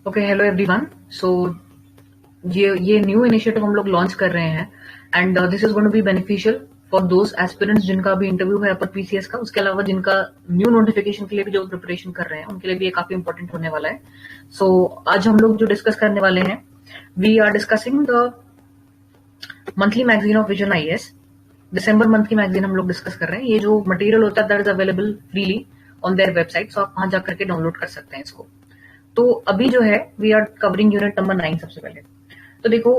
Okay, hello everyone. सो ये new initiative हम लोग लॉन्च कर रहे हैं and this is going to be beneficial for those aspirants जिनका भी इंटरव्यू है अपर पीसीएस का। उसके अलावा जिनका न्यू नोटिफिकेशन के लिए भी जो प्रिपरेशन कर रहे हैं उनके लिए भी ये काफी इंपॉर्टेंट होने वाला है। सो आज हम लोग जो डिस्कस करने वाले हैं, we are discussing the monthly magazine of Vision IAS. दिसंबर मंथ की मैगजीन हम लोग डिस्कस कर रहे हैं। ये जो मटेरियल होता है that is available freely on their website, so आप वहां जाकर के डाउनलोड कर सकते हैं इसको। तो अभी जो है we are covering unit number 9 सबसे पहले। तो देखो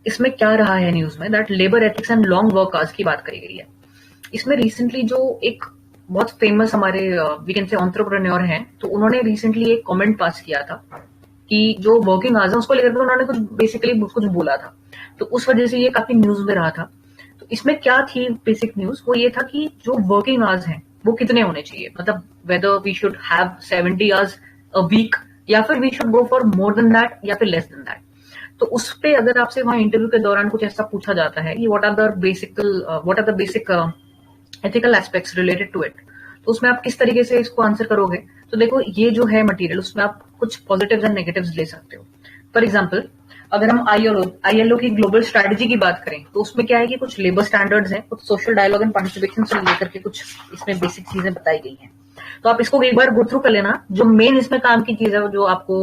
इसमें क्या रहा है न्यूज में, that labour ethics and long work hours की बात करी गई है। इसमें रिसेंटली जो एक बहुत फेमस हमारे वी कैन से एंटरप्रेन्योर हैं, तो उन्होंने रिसेंटली एक कमेंट पास किया था कि जो वर्किंग आवर्स है उसको लेकर उन्होंने कुछ बेसिकली कुछ बोला था, तो उस वजह से ये काफी न्यूज में रहा था। तो इसमें क्या थी बेसिक न्यूज, वो ये था कि जो वर्किंग आवर्स हैं वो कितने होने चाहिए, मतलब whether we should have 70 hours a week या फिर we should go for more than that या फिर लेस देन दैट। तो उस पे अगर आपसे वहां इंटरव्यू के दौरान कुछ ऐसा पूछा जाता है कि what are the basic ethical aspects related to it, तो उसमें आप किस तरीके से इसको आंसर करोगे। तो देखो ये जो है मटेरियल, उसमें आप कुछ पॉजिटिव्स एंड नेगेटिव्स ले सकते हो। फॉर एग्जांपल अगर हम आईएलओ की ग्लोबल स्ट्रेटजी की बात करें, तो उसमें क्या है कि कुछ लेबर स्टैंडर्ड्स हैं, कुछ सोशल डायलॉग एंड पार्टिसिपेशन से लेकर के कुछ इसमें बेसिक चीजें बताई गई हैं। तो आप इसको एक बार गो थ्रू कर लेना। जो मेन इसमें काम की चीज है जो आपको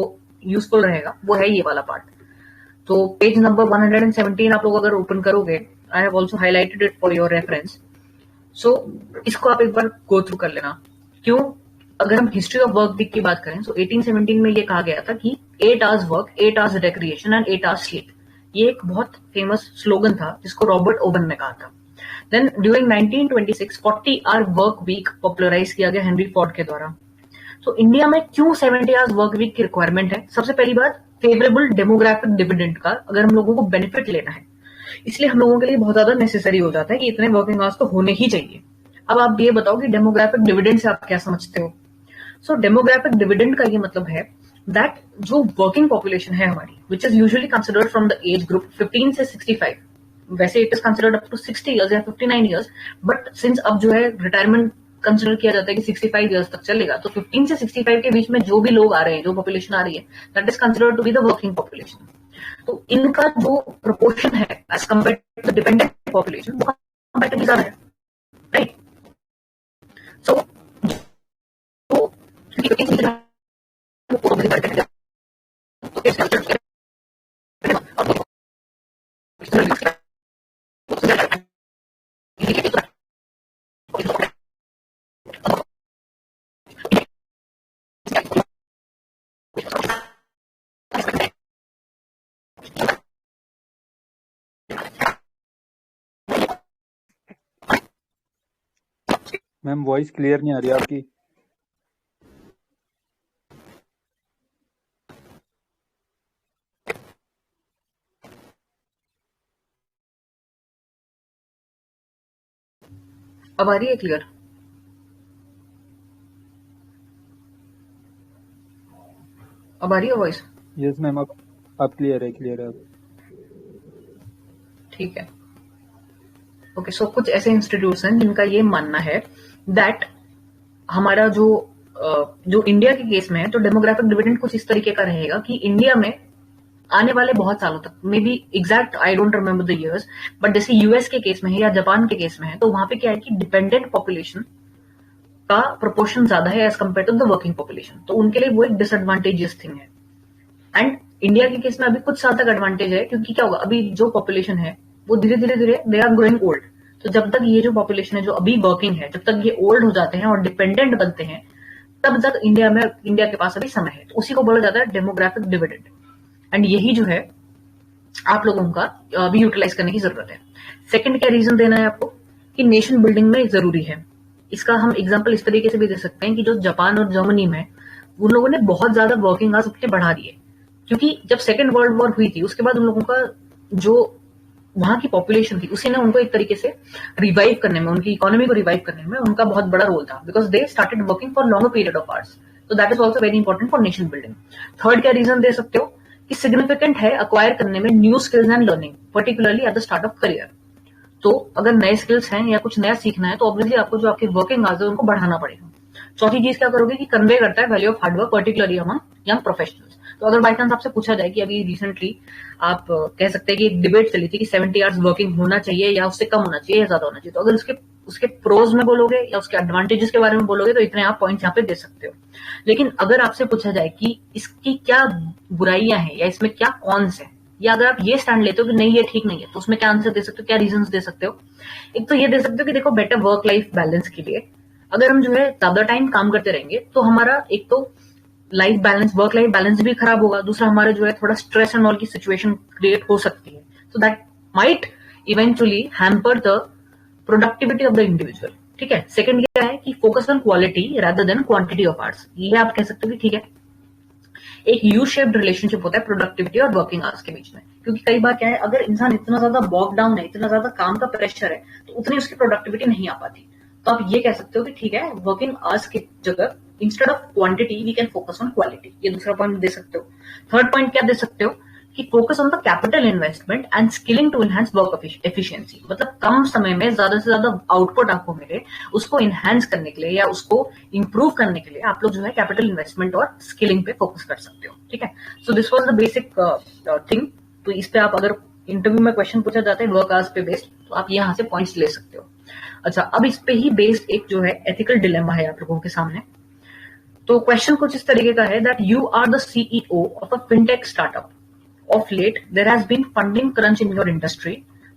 यूजफुल रहेगा वो है ये वाला पार्ट। तो पेज नंबर 117 आप लोग अगर ओपन करोगे, I have also highlighted it for your reference. So इसको आप एक बार गो थ्रू कर लेना। क्यों? अगर हम हिस्ट्री ऑफ वर्क वीक की बात करें, तो 1817 में ये कहा गया था कि 8 hours work, 8 hours recreation and 8 hours sleep. ये एक बहुत फेमस स्लोगन था जिसको रॉबर्ट ओवन ने कहा था। Then during 1926 40 hour work week popularize किया गया हेनरी फोर्ड के द्वारा। तो इंडिया में क्यों 70 आवर्स वर्क वीक की रिक्वायरमेंट है? सबसे पहली बात, फेवरेबल डेमोग्राफिक डिविडेंड का अगर हम लोगों को बेनिफिट लेना है, इसलिए हम लोगों के लिए बहुत ज्यादा नेसेसरी हो जाता है कि इतने वर्किंग आवर्स तो होने ही चाहिए। अब आप ये बताओ कि डेमोग्राफिक डिविडेंड से आप क्या समझते हो। सो डेमोग्राफिक डिविडेंड का ये मतलब है दैट जो वर्किंग पॉपुलेशन है हमारी, which is usually considered from the age group 15 से 65, वैसे it is considered up to 60 years या 59 इयर्स, बट सिंस अब जो है रिटायरमेंट कंसिडर किया जाता है कि 65 इयर्स तक चलेगा, तो 15 से 65 के बीच में जो भी लोग आ रहे हैं, जो पॉपुलेशन आ रही है, that is considered to be the working population. तो इनका जो प्रोपोर्शन है as compare to dependent population वो कंपैरेटिवली ज्यादा है, right? So ma'am voice clear नहीं आ रही आपकी। अब आ रही है क्लियर? अब आ रही है वॉइस? यस मैम, आप क्लियर है ठीक है। ओके, सो कुछ ऐसे इंस्टीट्यूट्स हैं जिनका ये मानना है दैट हमारा जो इंडिया के केस में है, तो डेमोग्राफिक डिविडेंड कुछ इस तरीके का रहेगा कि इंडिया में आने वाले बहुत सालों तक, may be exact I don't remember the years, but जैसे यूएस के केस में है या जापान के केस में है, तो वहां पे क्या है कि डिपेंडेंट पॉपुलेशन का प्रोपोर्शन ज्यादा है as compare to the working population, तो उनके लिए वो एक डिसएडवांटेजियस थिंग है। एंड इंडिया के केस में अभी कुछ साल तक एडवांटेज है, क्योंकि क्या होगा, अभी जो पॉपुलेशन है वो धीरे धीरे दे आर ग्रोइंग ओल्ड। तो जब तक ये जो पॉपुलेशन है जो अभी वर्किंग है, जब तक ये ओल्ड हो जाते हैं और डिपेंडेंट बनते हैं, तब तक इंडिया के पास अभी समय है। तो उसी को बोला जाता है डेमोग्राफिक डिविडेंड। एंड यही जो है आप लोगों का अभी यूटिलाइज करने की जरूरत है। सेकंड क्या रीजन देना है आपको कि नेशन बिल्डिंग में जरूरी है। इसका हम एग्जांपल इस तरीके से भी दे सकते हैं कि जो जापान और जर्मनी में उन लोगों ने बहुत ज्यादा वर्किंग आवर्स अपने बढ़ा दिए, क्योंकि जब सेकेंड वर्ल्ड वॉर हुई थी उसके बाद उन लोगों का जो वहां की पॉपुलेशन थी उसी ने उनको एक तरीके से रिवाइव करने में, उनकी इकोनॉमी को रिवाइव करने में उनका बहुत बड़ा रोल था, because they started working for longer period of hours. तो that is also very important for nation building. Third क्या रीजन दे सकते हो कि सिग्निफिकेंट है अक्वायर करने में new skills and learning, particularly at the start of career. तो अगर नए स्किल्स हैं या कुछ नया सीखना है, तो ऑब्वियसली आपको जो आपके वर्किंग आवर्स है उनको बढ़ाना पड़ेगा। चौथी चीज क्या करोगे कि कन्वे करता है value of hard work particularly among young professionals. तो अगर बाई चांस आपसे पूछा जाए कि अभी रिसेंटली आप कह सकते हैं कि एक डिबेट चली थी कि 70 आवर्स वर्किंग होना चाहिए या उससे कम होना चाहिए या ज्यादा होना चाहिए, तो अगर उसके उसके प्रोज में बोलोगे या उसके एडवांटेजेस के बारे में बोलोगे तो इतने आप पॉइंट्स यहाँ पे दे सकते हो। लेकिन अगर आपसे पूछा जाए कि इसकी क्या बुराइयां हैं या इसमें क्या कॉन्स है, या अगर आप ये स्टैंड लेते हो कि नहीं ये ठीक नहीं है, तो उसमें क्या आंसर दे सकते हो, क्या रीजंस दे सकते हो? एक तो ये दे सकते हो कि देखो बेटर वर्क लाइफ बैलेंस के लिए अगर हम जो है ज्यादा टाइम काम करते रहेंगे तो हमारा एक तो life balance, work life balance भी खराब होगा, दूसरा हमारा जो है थोड़ा स्ट्रेस एंड ऑल की सिचुएशन क्रिएट हो सकती है, so that might eventually hamper the productivity of the individual. ठीक है। सेकंड क्या है कि focus on quality rather than quantity of hours. ये आप कह सकते हो कि ठीक है, एक यू शेप्ड रिलेशनशिप होता है प्रोडक्टिविटी और वर्किंग आवर्स के बीच में, क्योंकि कई बार क्या है, अगर इंसान इतना ज्यादा बॉक डाउन है, इतना ज्यादा काम का प्रेशर है, तो उतनी उसकी प्रोडक्टिविटी नहीं आ पाती। तो आप ये कह सकते हो कि ठीक है, वर्किंग आवर्स की जगह instead of quantity we can focus on quality. ये दूसरा पॉइंट दे सकते हो। थर्ड पॉइंट क्या दे सकते हो कि focus on the capital investment and skilling to enhance work efficiency. मतलब कम समय में ज्यादा से ज्यादा आउटपुट आपको मिले, उसको इनहांस करने के लिए या उसको इंप्रूव करने के लिए आप लोग जो है कैपिटल इन्वेस्टमेंट और स्किलिंग पे फोकस कर सकते हो। ठीक है। So this was the basic thing. तो इस पे आप अगर इंटरव्यू में क्वेश्चन पूछा जाता है वर्क आवर्स पे बेस्ड, तो आप यहाँ से पॉइंट्स ले सकते हो। अच्छा, अब इस पे ही बेस्ड एक जो है एथिकल डिलेमा है आप लोगों के सामने। तो क्वेश्चन कुछ इस तरीके का है that you are the CEO of a fintech startup. Of late, there has been funding crunch in your industry,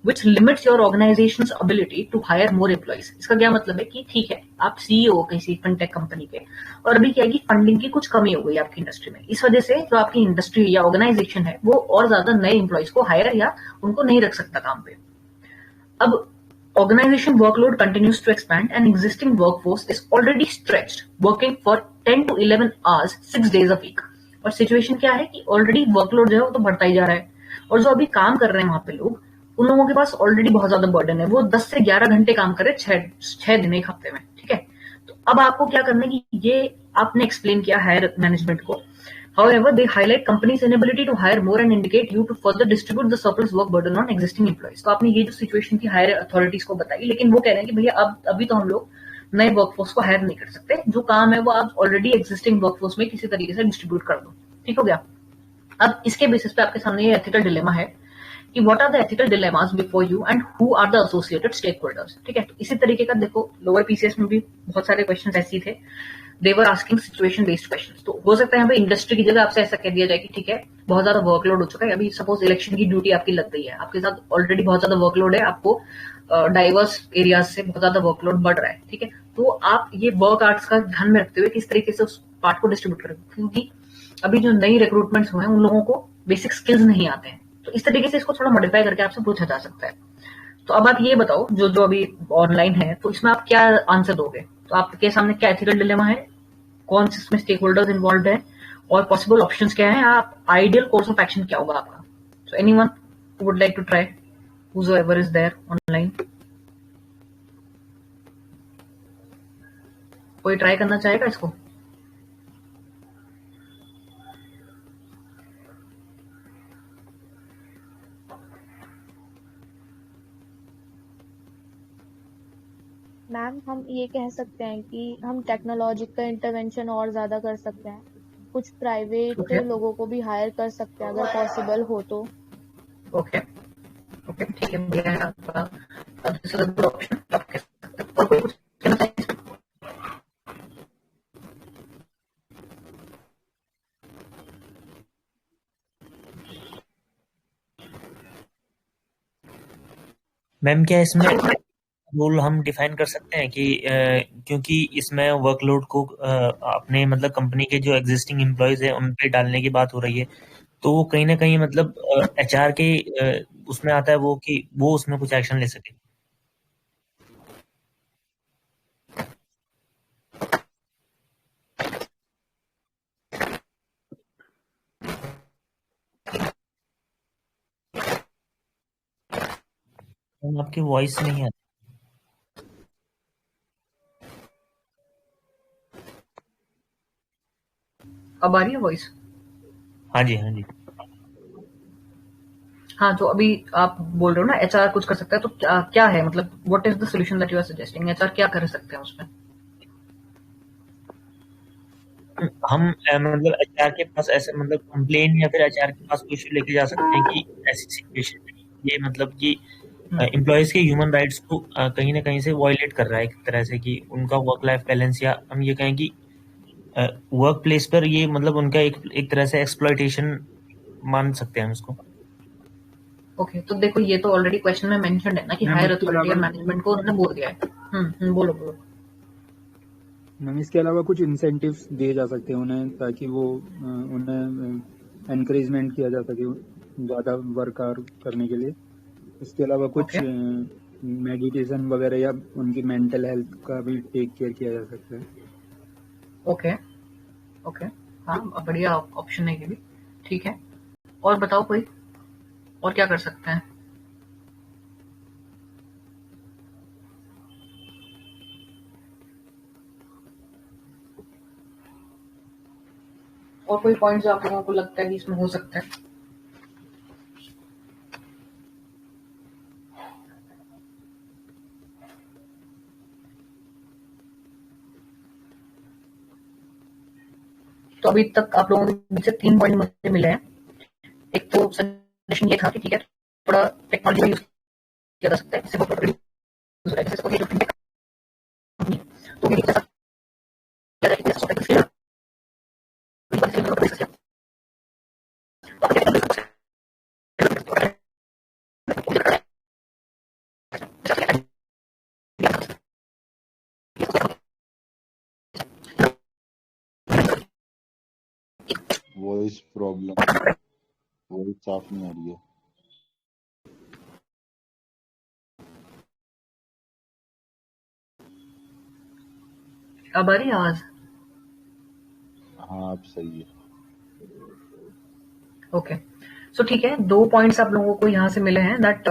which limits your organization's ability to hire more employees. इसका क्या मतलब है कि ठीक है, आप सीईओ हो किसी फिनटेक कंपनी के, और अभी क्या है कि फंडिंग की कुछ कमी हो गई आपकी इंडस्ट्री में। इस वजह से जो आपकी इंडस्ट्री या ऑर्गेनाइजेशन है वो और ज्यादा नए एम्प्लॉइज को हायर या उनको नहीं रख सकता काम पे। अब organization workload continues to expand and existing workforce is already stretched, working for 10 to 11 hours 6 days a week. और सिचुएशन क्या है कि ऑलरेडी वर्कलोड जो है वो तो बढ़ता ही जा रहा है, और जो अभी काम कर रहे हैं वहां पे लोग, उन लोगों के पास ऑलरेडी बहुत ज्यादा बर्डन है। वो 10 से 11 घंटे काम कर रहे हैं छह दिन एक हफ्ते में। ठीक है। तो अब आपको क्या करना है कि ये आपने एक्सप्लेन किया हायर मैनेजमेंट को। However, they highlight companies' inability to hire more and indicate you to further distribute the surplus work burden on existing employees. तो आपने ये जो सिचुएशन थी हायर अथॉरिटीज को बताई, लेकिन वो कह रहे हैं कि भैया अब अभी तो हम लोग नए वर्कफोर्स को हायर नहीं कर सकते, जो काम है वो आप ऑलरेडी एग्जिस्टिंग वर्कफोर्स में किसी तरीके से डिस्ट्रीब्यूट कर दो। ठीक हो गया। अब इसके बेसिस पे आपके सामने ये एथिकल डिलेमा है कि what are the ethical dilemmas before you and who are the associated stakeholders. ठीक है। तो इसी तरीके का देखो लोअर पीसीएस में भी बहुत सारे क्वेश्चन ऐसे थे, देवर आस्किंग सिचुएशन बेस्ड क्वेश्चन। तो हो सकता है यहाँ पे इंडस्ट्री की जगह आपसे ऐसा कह दिया जाए कि ठीक है, बहुत ज्यादा वर्कलोड हो चुका है, अभी सपोज इलेक्शन की ड्यूटी आपकी लग गई है, आपके साथ ऑलरेडी बहुत ज्यादा वर्कलोड है, आपको डाइवर्स एरियाज से बहुत ज्यादा वर्कलोड बढ़ रहा है। ठीक है। तो आप ये वर्क आवर्स का ध्यान में रखते हुए किस तरीके से उस पार्ट को डिस्ट्रीब्यूट करें, क्योंकि अभी जो नई रिक्रूटमेंट्स हुए हैं उन लोगों को बेसिक स्किल्स नहीं आते हैं। तो इस तरीके से इसको थोड़ा मॉडिफाई करके आपसे पूछा जा सकता है। तो अब आप ये बताओ जो जो अभी ऑनलाइन है, तो इसमें आप क्या आंसर दोगे? तो आपके सामने क्या एथिकल डिलेमा है, कौन से इसमें स्टेक होल्डर्स इन्वॉल्व है, और पॉसिबल ऑप्शंस क्या है, आप आइडियल कोर्स ऑफ एक्शन क्या होगा आपका? So anyone who would like to try, whosoever is there online, कोई ट्राई करना चाहेगा इसको? मैम हम ये कह सकते हैं कि हम टेक्नोलॉजी का इंटरवेंशन और ज़्यादा कर सकते हैं, कुछ प्राइवेट ओके लोगों को भी हायर कर सकते हैं अगर पॉसिबल हो तो। ओके ओके, ठीक है, बढ़िया है आपका। This is a good option, आप कह सकते हैं। और कोई कुछ कहना चाहिए? मैम क्या इसमें रूल हम डिफाइन कर सकते हैं कि क्योंकि इसमें वर्कलोड को अपने मतलब कंपनी के जो एग्जिस्टिंग एम्प्लॉयज है उन पे डालने की बात हो रही है, तो वो कहीं ना कहीं मतलब एचआर के उसमें आता है वो कि वो उसमें कुछ एक्शन ले सके। आपकी वॉइस नहीं आती। अब आ रही है वॉइस? हाँ जी, हाँ जी। हाँ, तो अभी आप बोल रहे हो ना एचआर कुछ कर सकता है, तो क्या है मतलब what is the solution that you are suggesting? HR क्या कर सकते हैं उसमें? हम मतलब एचआर के पास ऐसे मतलब कंप्लेन या फिर एचआर के पास कोई इशू लेके जा सकते हैं कि ऐसी सिचुएशन में ये मतलब कि एम्प्लॉयज के ह्यूमन राइट्स को कहीं ना कहीं से वायलेट कर रहा है एक तरह से, कि उनका वर्क लाइफ बैलेंस, या हम ये कहें कि वर्क प्लेस पर ये मतलब उनका एक तरह से एक्सप्लॉयटेशन मान सकते हैं हम इसको। ओके, तो देखो ये तो ऑलरेडी क्वेश्चन में मेंशन्ड है ना कि मैम हायर इसके अथॉरिटी और अलावा मैनेजमेंट को उन्होंने बोल दिया है। बोलो बोलो। मैम इसके अलावा कुछ इंसेंटिव्स दिए जा सकते हैं उन्हें, ताकि वो उन्हें एनकरेजमेंट किया जा सके ज़्यादा वर्क करने के लिए। इसके अलावा कुछ ओके मेडिटेशन वगैरह या उनकी मेंटल हेल्थ का भी टेक केयर किया जा सकता है। ओके ओके, हाँ बढ़िया ऑप्शन है ये भी। ठीक है, और बताओ कोई और क्या कर सकते हैं? और कोई पॉइंट जो आप लोगों को लगता है कि इसमें हो सकता है? तो अभी तक आप लोगों के बीच से 3 पॉइंट मुझे मिले हैं। एक तो सजेशन ये था कि ठीक है, थोड़ा टेक्नोलॉजी यूज किया जा सकता है, इससे बहुत reduce हो जाएगा। जैसे जो fintech कंपनी है, तो ये कैसा किया जाए कि जैसा software की scale डिस्कस किया। तो आप क्या कहते वॉइस प्रॉब्लम, वॉइस साफ नहीं आ रही है। अब आ रही है आवाज? हाँ अब सही है। ओके, सो ठीक है, 2 पॉइंट्स आप लोगों को यहाँ से मिले हैं दैट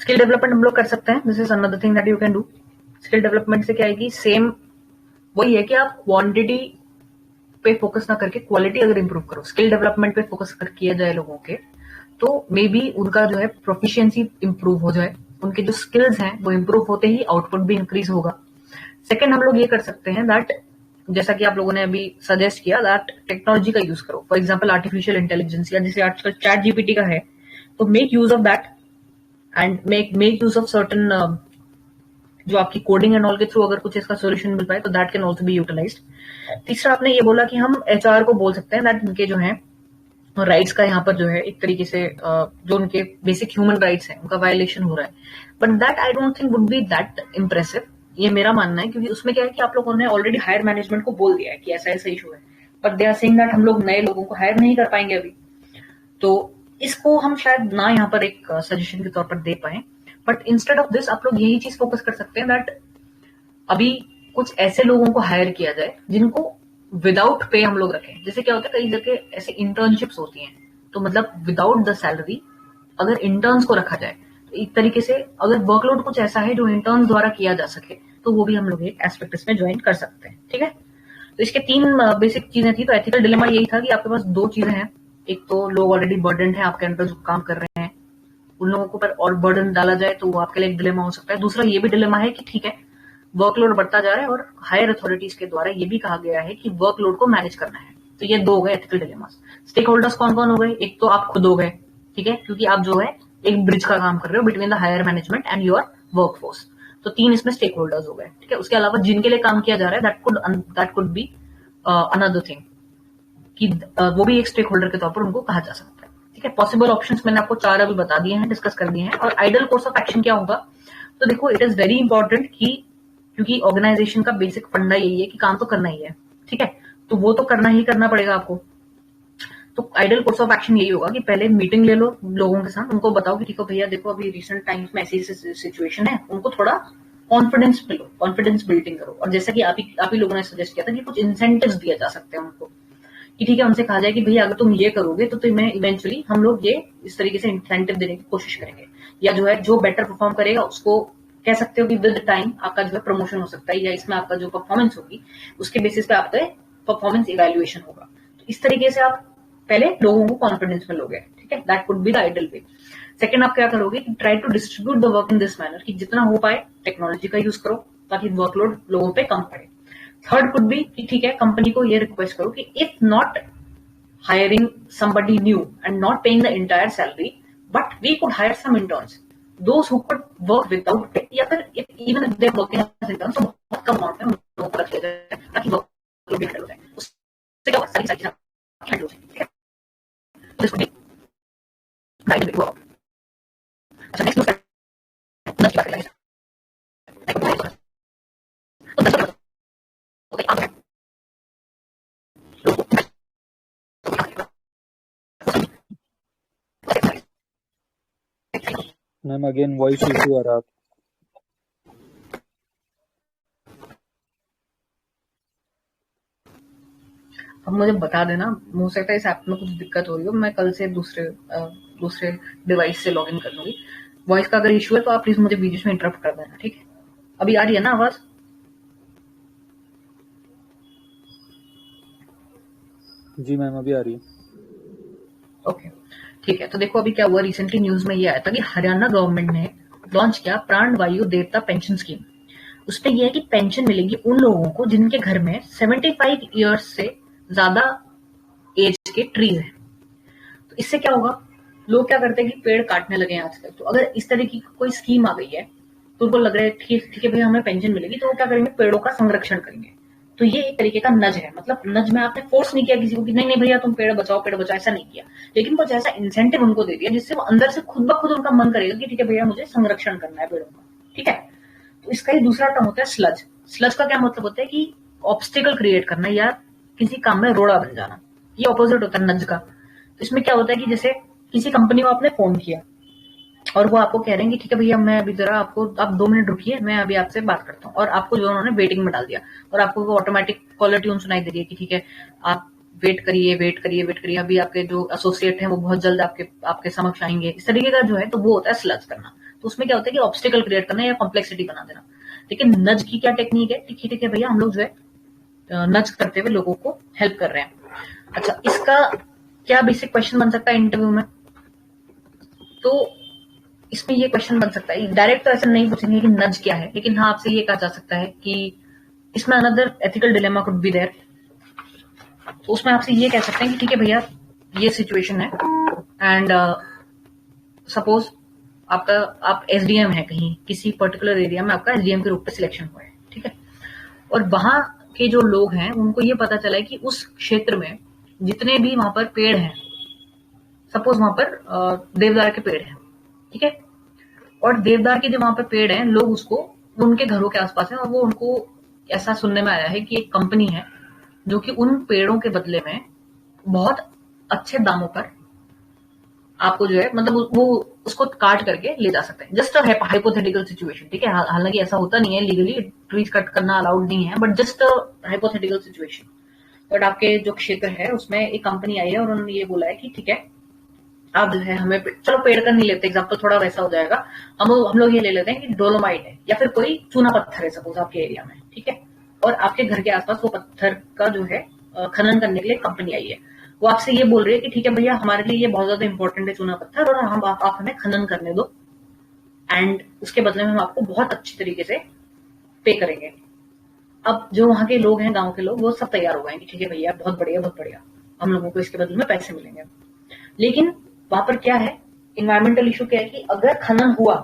स्किल डेवलपमेंट हम लोग कर सकते हैं। This is another thing that you can do. Skill development से क्या है कि सेम वही है कि आप क्वांटिटी पे फोकस ना करके क्वालिटी अगर इंप्रूव करो, स्किल डेवलपमेंट पे फोकस कर किया जाए लोगों के, तो मे बी उनका जो है प्रोफिशिएंसी इंप्रूव हो जाए, उनके जो स्किल्स हैं वो इंप्रूव होते ही आउटपुट भी इंक्रीज होगा। सेकंड हम लोग ये कर सकते हैं दैट जैसा कि आप लोगों ने अभी सजेस्ट किया दैट टेक्नोलॉजी का यूज करो, फॉर एग्जांपल आर्टिफिशियल इंटेलिजेंस या जैसे आजकल चैट जीपीटी का है, तो make use of that and make use of certain जो आपकी कोडिंग एंड ऑल के थ्रू अगर कुछ इसका सोल्यूशन मिल पाए तो that can also be utilized. तीसरा आपने ये बोला कि हम एचआर को बोल सकते हैं दैट उनके जो है राइट्स का यहाँ पर जो है एक तरीके से जो उनके बेसिक ह्यूमन राइट्स हैं उनका वायलेशन हो रहा है, but that I don't think would be that impressive. ये मेरा मानना है, क्योंकि उसमें क्या है कि आप लोगों ने ऑलरेडी हायर मैनेजमेंट को बोल दिया है कि ऐसा ऐसा इशू है, but they are saying that हम लोग नए लोगों को हायर नहीं कर पाएंगे अभी, तो इसको हम शायद ना यहाँ पर एक सजेशन के तौर पर दे पाए। बट इंस्टेड ऑफ दिस आप लोग यही चीज फोकस कर सकते हैं दैट अभी कुछ ऐसे लोगों को हायर किया जाए जिनको विदाउट पे हम लोग रखें। जैसे क्या होता है कई जगह ऐसे इंटर्नशिप्स होती हैं, तो मतलब विदाउट द सैलरी अगर इंटर्न्स को रखा जाए, तो एक तरीके से अगर वर्कलोड कुछ ऐसा है जो इंटर्न्स द्वारा किया जा सके, तो वो भी हम लोग एक एस्पेक्ट इसमें ज्वाइन कर सकते हैं। ठीक है, तो इसके 3 बेसिक चीजें थी। तो एथिकल डिलेमा यही था कि आपके पास 2 चीजें हैं, एक तो लोग ऑलरेडी बर्डन है आपके अंडर जो काम कर रहे हैं, उन लोगों के ऊपर और बर्डन डाला जाए तो वो आपके लिए एक डिलेमा हो सकता है। दूसरा ये भी डिलेमा है कि ठीक है वर्कलोड बढ़ता जा रहा है और हायर अथॉरिटीज के द्वारा ये भी कहा गया है कि वर्कलोड को मैनेज करना है। तो ये 2 हो गए एथिकल डिलेमास। स्टेक होल्डर्स कौन कौन हो गए? एक तो आप खुद हो गए, ठीक है, क्योंकि आप जो है एक ब्रिज का काम कर रहे हो between the higher management and your workforce, तो 3 इसमें स्टेक होल्डर्स हो गए। ठीक है, उसके अलावा जिनके लिए काम किया जा रहा है that could be another thing कि वो भी एक स्टेक होल्डर के तौर पर उनको कहा जा सकता है। ठीक है, पॉसिबल ऑप्शंस मैंने आपको 4 अभी बता दिए हैं, डिस्कस कर दिए हैं। और आइडल कोर्स ऑफ एक्शन क्या होगा? तो देखो इट इज वेरी इंपॉर्टेंट कि क्योंकि ऑर्गेनाइजेशन का बेसिक फंडा यही है कि काम तो करना ही है, ठीक है, तो वो तो करना ही करना पड़ेगा आपको। तो आइडल कोर्स ऑफ एक्शन यही होगा कि पहले मीटिंग ले लो लोगों के साथ, उनको बताओ कि ठीक है भैया देखो अभी रिसेंट टाइम्स में ऐसी सिचुएशन है, उनको थोड़ा कॉन्फिडेंस मिलो, कॉन्फिडेंस बिल्डिंग करो। और जैसा कि आप ही लोगों ने सजेस्ट किया था कि कुछ इंसेंटिव्स दिया जा सकते हैं उनको, कि ठीक है उनसे कहा जाए कि भैया अगर तुम ये करोगे तो तुम्हें इवेंचुअली हम लोग ये इस तरीके से इंसेंटिव देने की कोशिश करेंगे, या जो है जो बेटर परफॉर्म करेगा उसको कह सकते हो कि विद टाइम आपका जो है प्रमोशन हो सकता है, या इसमें आपका जो परफॉर्मेंस होगी उसके बेसिस पे आपका परफॉर्मेंस इवैल्यूएशन होगा। तो इस तरीके से आप पहले लोगों को कॉन्फिडेंस में लोगे। ठीक है, that could be the ideal way. Second आप क्या करोगे कि try to distribute the work in this manner, कि जितना हो पाए टेक्नोलॉजी का यूज करो ताकि वर्कलोड लोगों पे कम पड़े। थर्ड कुड बी कि ठीक है, कंपनी को ये रिक्वेस्ट करो कि if not hiring somebody new and not paying the entire salary, but we could hire some interns, those who could work without pay, या फिर even if they're working as interns तो बहुत कम amount में उन लोगों को रख लिया जाए ताकि वर्क भी हैंडल हो जाए, उससे क्या होगा, सारी चीजें हैंडल हो जाए, ठीक है। तो इसको राइट वे वर्क। अच्छा, नेक्स्ट न्यूज़ की बात करेंगे। तो 10 ओके, आप मैम अगेन वॉइस इशू आ रहा है। अब मुझे बता देना, हो सकता है इस ऐप में कुछ दिक्कत हो रही हो, मैं कल से दूसरे डिवाइस से लॉगिन कर लूंगी। वॉइस का अगर इशू है तो आप प्लीज मुझे बीच में इंटरप्ट कर देना, ठीक है। अभी आ रही है ना आवाज? जी मैम अभी आ रही है। ओके, ठीक है। तो देखो अभी क्या हुआ, रिसेंटली न्यूज में ये आया था कि हरियाणा गवर्नमेंट ने लॉन्च किया प्राण वायु देवता पेंशन स्कीम। उसमें यह है कि पेंशन मिलेगी उन लोगों को जिनके घर में 75 ईयर्स से ज्यादा एज के ट्रीज हैं। तो इससे क्या होगा, लोग क्या करते हैं कि पेड़ काटने लगे हैं आजकल। तो अगर इस तरह की कोई स्कीम आ गई है तो उनको लग रहा है ठीक है भैया हमें पेंशन मिलेगी, तो वो क्या करेंगे, पेड़ों का संरक्षण करेंगे। तो ये एक तरीके का नज है, मतलब नज में आपने फोर्स नहीं किया किसी को कि नहीं नहीं भैया तुम पेड़ बचाओ, ऐसा नहीं किया, लेकिन कुछ ऐसा इंसेंटिव उनको दे दिया जिससे वो अंदर से खुद ब खुद उनका मन करेगा कि ठीक है भैया मुझे संरक्षण करना है पेड़ों का, ठीक है। तो इसका ही दूसरा टर्म होता है स्लज। स्लज का क्या मतलब होता है कि ऑब्स्टिकल क्रिएट करना या किसी काम में रोड़ा बन जाना। ये ऑपोजिट होता है नज का। तो इसमें क्या होता है कि जैसे किसी कंपनी को आपने फोन किया और वो आपको कह रहे हैं कि ठीक है भैया मैं अभी जरा आप 2 मिनट रुकिए, मैं अभी आपसे बात करता हूँ, और आपको जो उन्होंने वेटिंग में डाल दिया और आपको वो ऑटोमेटिक कॉलर ट्यून सुनाई दे रही है कि ठीक है आप वेट करिए वेट करिए वेट करिए, अभी आपके जो एसोसिएट हैं वो बहुत जल्द आपके समक्ष आएंगे। इस तरीके का जो है तो वो होता है स्लज करना। तो उसमें क्या होता है कि ऑब्स्टिकल क्रिएट करना या कॉम्प्लेक्सिटी बना देना। लेकिन नज की क्या टेक्निक है, ठीक है भैया हम लोग जो है नज करते हुए लोगों को हेल्प कर रहे हैं। अच्छा, इसका क्या बेसिक क्वेश्चन बन सकता है इंटरव्यू में, तो इसमें ये क्वेश्चन बन सकता है, डायरेक्ट तो ऐसा नहीं पूछेंगे कि नज क्या है, लेकिन हाँ आपसे ये कहा जा सकता है कि इसमें another ethical dilemma could be there. तो उसमें आपसे ये कह सकते हैं कि ठीक है भैया ये सिचुएशन है एंड सपोज आप एसडीएम है कहीं किसी पर्टिकुलर एरिया में, आपका एसडीएम के रूप में सिलेक्शन हुआ है, ठीक है। और वहां के जो लोग हैं उनको ये पता चला है कि उस क्षेत्र में जितने भी वहां पर पेड़ हैं, सपोज वहां पर देवदार के पेड़ हैं, ठीक है। और देवदार के जो वहां पे पेड़ हैं लोग उसको उनके घरों के आसपास हैं और वो उनको ऐसा सुनने में आया है कि एक कंपनी है जो कि उन पेड़ों के बदले में बहुत अच्छे दामों पर आपको जो है मतलब वो उसको काट करके ले जा सकते हैं। जस्ट हाइपोथेटिकल सिचुएशन, ठीक है। हालांकि ऐसा होता नहीं है, लीगली ट्रीज कट करना अलाउड नहीं है, but just hypothetical situation. But आपके जो क्षेत्र है उसमें एक कंपनी आई है और उन्होंने ये बोला है कि ठीक है अब जो है हमें चलो पेड़ का नहीं लेते एग्जाम्पल, थोड़ा वैसा हो जाएगा। हम लोग ये ले लेते हैं कि डोलोमाइट है या फिर कोई चूना पत्थर है सपोज आपके एरिया में, ठीक है। और आपके घर के आसपास वो पत्थर का जो है खनन करने के लिए कंपनी आई है। वो आपसे ये बोल रही है कि ठीक है भैया हमारे लिए ये बहुत ज्यादा इंपॉर्टेंट है चूना पत्थर, और आप हमें खनन करने दो एंड उसके बदले में हम आपको बहुत अच्छी तरीके से पे करेंगे। अब जो वहां के लोग हैं, गांव के लोग, वो सब तैयार हो गए कि ठीक है भैया बहुत बढ़िया, हम लोगों को इसके बदले में पैसे मिलेंगे। लेकिन वहां पर क्या है, इन्वायरमेंटल इशू क्या है कि अगर खनन हुआ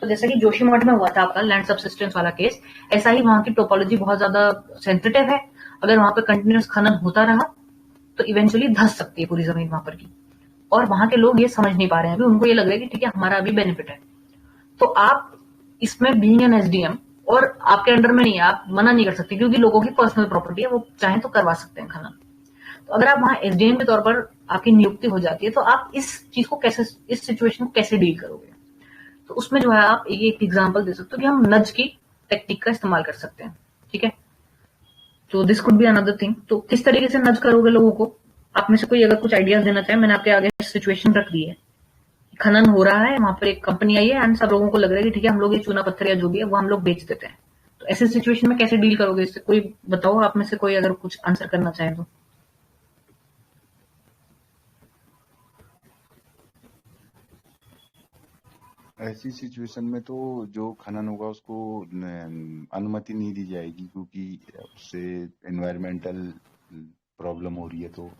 तो जैसा कि जोशीमठ में हुआ था आपका लैंड सब्सिस्टेंस वाला केस, ऐसा ही वहां की टोपोलॉजी बहुत ज्यादा सेंसिटिव है। अगर वहां पर कंटिन्यूस खनन होता रहा तो इवेंचुअली धंस सकती है पूरी जमीन वहां पर की। और वहां के लोग ये समझ नहीं पा रहे हैं अभी, उनको ये लग रहा है कि ठीक है हमारा अभी बेनिफिट है। तो आप इसमें बीइंग एन एसडीएम और आपके अंडर में नहीं है, आप मना नहीं कर सकते क्योंकि लोगों की पर्सनल प्रॉपर्टी है, वो चाहे तो करवा सकते हैं खनन। तो अगर आप वहां एसडीएम के तौर पर आपकी नियुक्ति हो जाती है तो आप इस चीज को कैसे, इस सिचुएशन को कैसे डील करोगे। तो उसमें जो है आप एक एग्जांपल दे सकते हो कि हम नज की टेक्निक का इस्तेमाल कर सकते हैं, ठीक है। तो this could be another thing. तो किस तरीके से नज करोगे लोगों को, आप में से कोई अगर कुछ आइडियाज देना चाहे, मैंने आपके आगे सिचुएशन रख दी है। खनन हो रहा है, वहां पर एक कंपनी आई है एंड सब लोगों को लग रहा है कि ठीक है हम लोग ये चूना पत्थर या जो भी है वो हम लोग बेच देते हैं। तो ऐसे सिचुएशन में कैसे डील करोगे इससे, कोई बताओ आप में से कोई अगर कुछ आंसर करना चाहे तो। ऐसी सिचुएशन में तो जो खनन होगा उसको अनुमति नहीं दी जाएगी, क्योंकि उससे एनवायरमेंटल प्रॉब्लम हो रही है। तो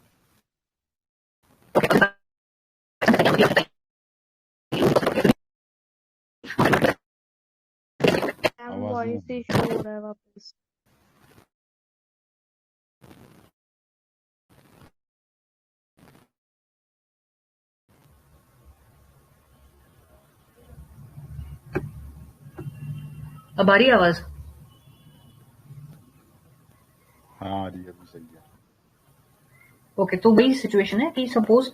मैम आवाज नहीं वॉइस इशू हो रहा है वापस। अब आ रही है आवाज? हाँ आ रही है, अभी सही है। ओके, तो वही सिचुएशन है कि सपोज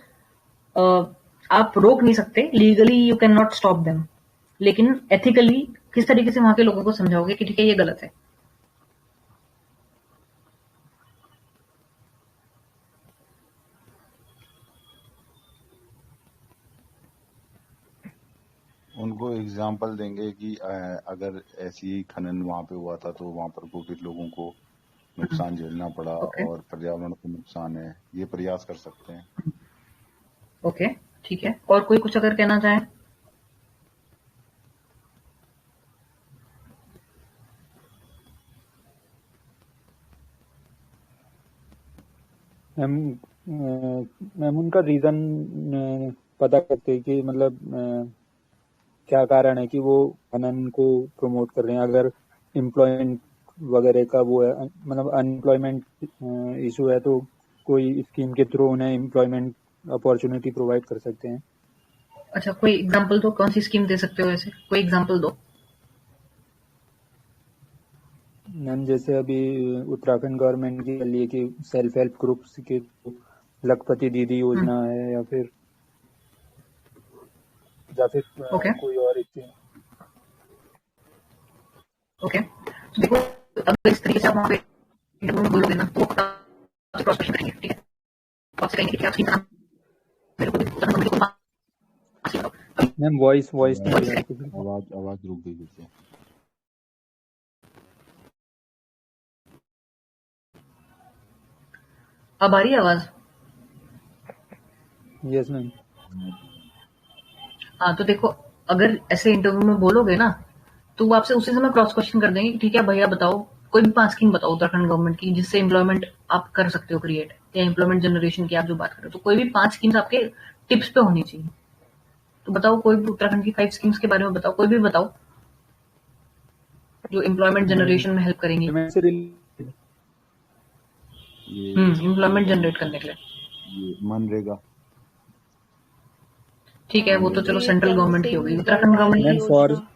आप रोक नहीं सकते, legally you can not stop them, लेकिन एथिकली किस तरीके से वहां के लोगों को समझाओगे कि ठीक है ये गलत है? उनको एग्जाम्पल देंगे कि अगर ऐसी ही खनन वहां पे हुआ था तो वहां पर को किन लोगों को नुकसान झेलना पड़ा ओके और पर्यावरण को नुकसान है, ये प्रयास कर सकते हैं। ओके, ठीक है। और कोई कुछ अगर कहना चाहे? मैम मैम उनका रीजन पता करते हैं कि मतलब क्या कारण है कि वो खनन को प्रमोट कर रहे हैं। अगर एम्प्लॉयमेंट वगैरह का वो है, मतलब अनएम्प्लॉयमेंट इशू है, तो कोई स्कीम के थ्रू उन्हें एम्प्लॉयमेंट अपॉर्चुनिटी प्रोवाइड कर सकते हैं। अच्छा, कोई एग्जांपल दो, कौन सी स्कीम दे सकते हो ऐसे? कोई एग्जांपल दो। मैम जैसे अभी उत्तराखंड गवर्नमेंट के लिए कि सेल्फ हेल्प ग्रुप्स के लखपति दीदी योजना है, या फिर ओके कोई और स्कीम। ओके, तो देखो, अगर इस तरीके से आप वहां पे इंटरव्यू में बोलोगे ना तो क्रॉस क्वेश्चन करेंगे, ठीक है? तो आपसे कहेंगे कि क्या स्कीम मेरे को उत्तराखंड को पास बताओ। मैम वॉइस नहीं आ रही आपकी। आवाज रुक गई फिर से। अब आ रही है आवाज? Yes ma'am. हाँ, तो देखो, अगर ऐसे इंटरव्यू में बोलोगे ना तो वो आपसे उसी समय क्रॉस क्वेश्चन कर देंगे कि ठीक है भैया बताओ, कोई भी 5 स्कीम बताओ उत्तराखंड गवर्नमेंट की जिससे एम्प्लॉयमेंट आप कर सकते हो क्रिएट, या एम्प्लॉयमेंट जनरेशन की आप जो बात कर रहे हो, तो कोई भी 5 स्कीम्स आपके टिप्स पे होनी चाहिए। तो बताओ, कोई भी उत्तराखंड की 5 स्कीम्स के बारे में बताओ, कोई भी बताओ जो एम्प्लॉयमेंट जनरेशन में हेल्प करेंगी। एम्प्लॉयमेंट जनरेट करने के लिए। ये मनरेगा। ठीक है, वो तो चलो सेंट्रल वीर गवर्नमेंट की चंद हो गई। सिंह उत्तराखंड गढ़वाली गवर्नमेंट की? फॉर योजना,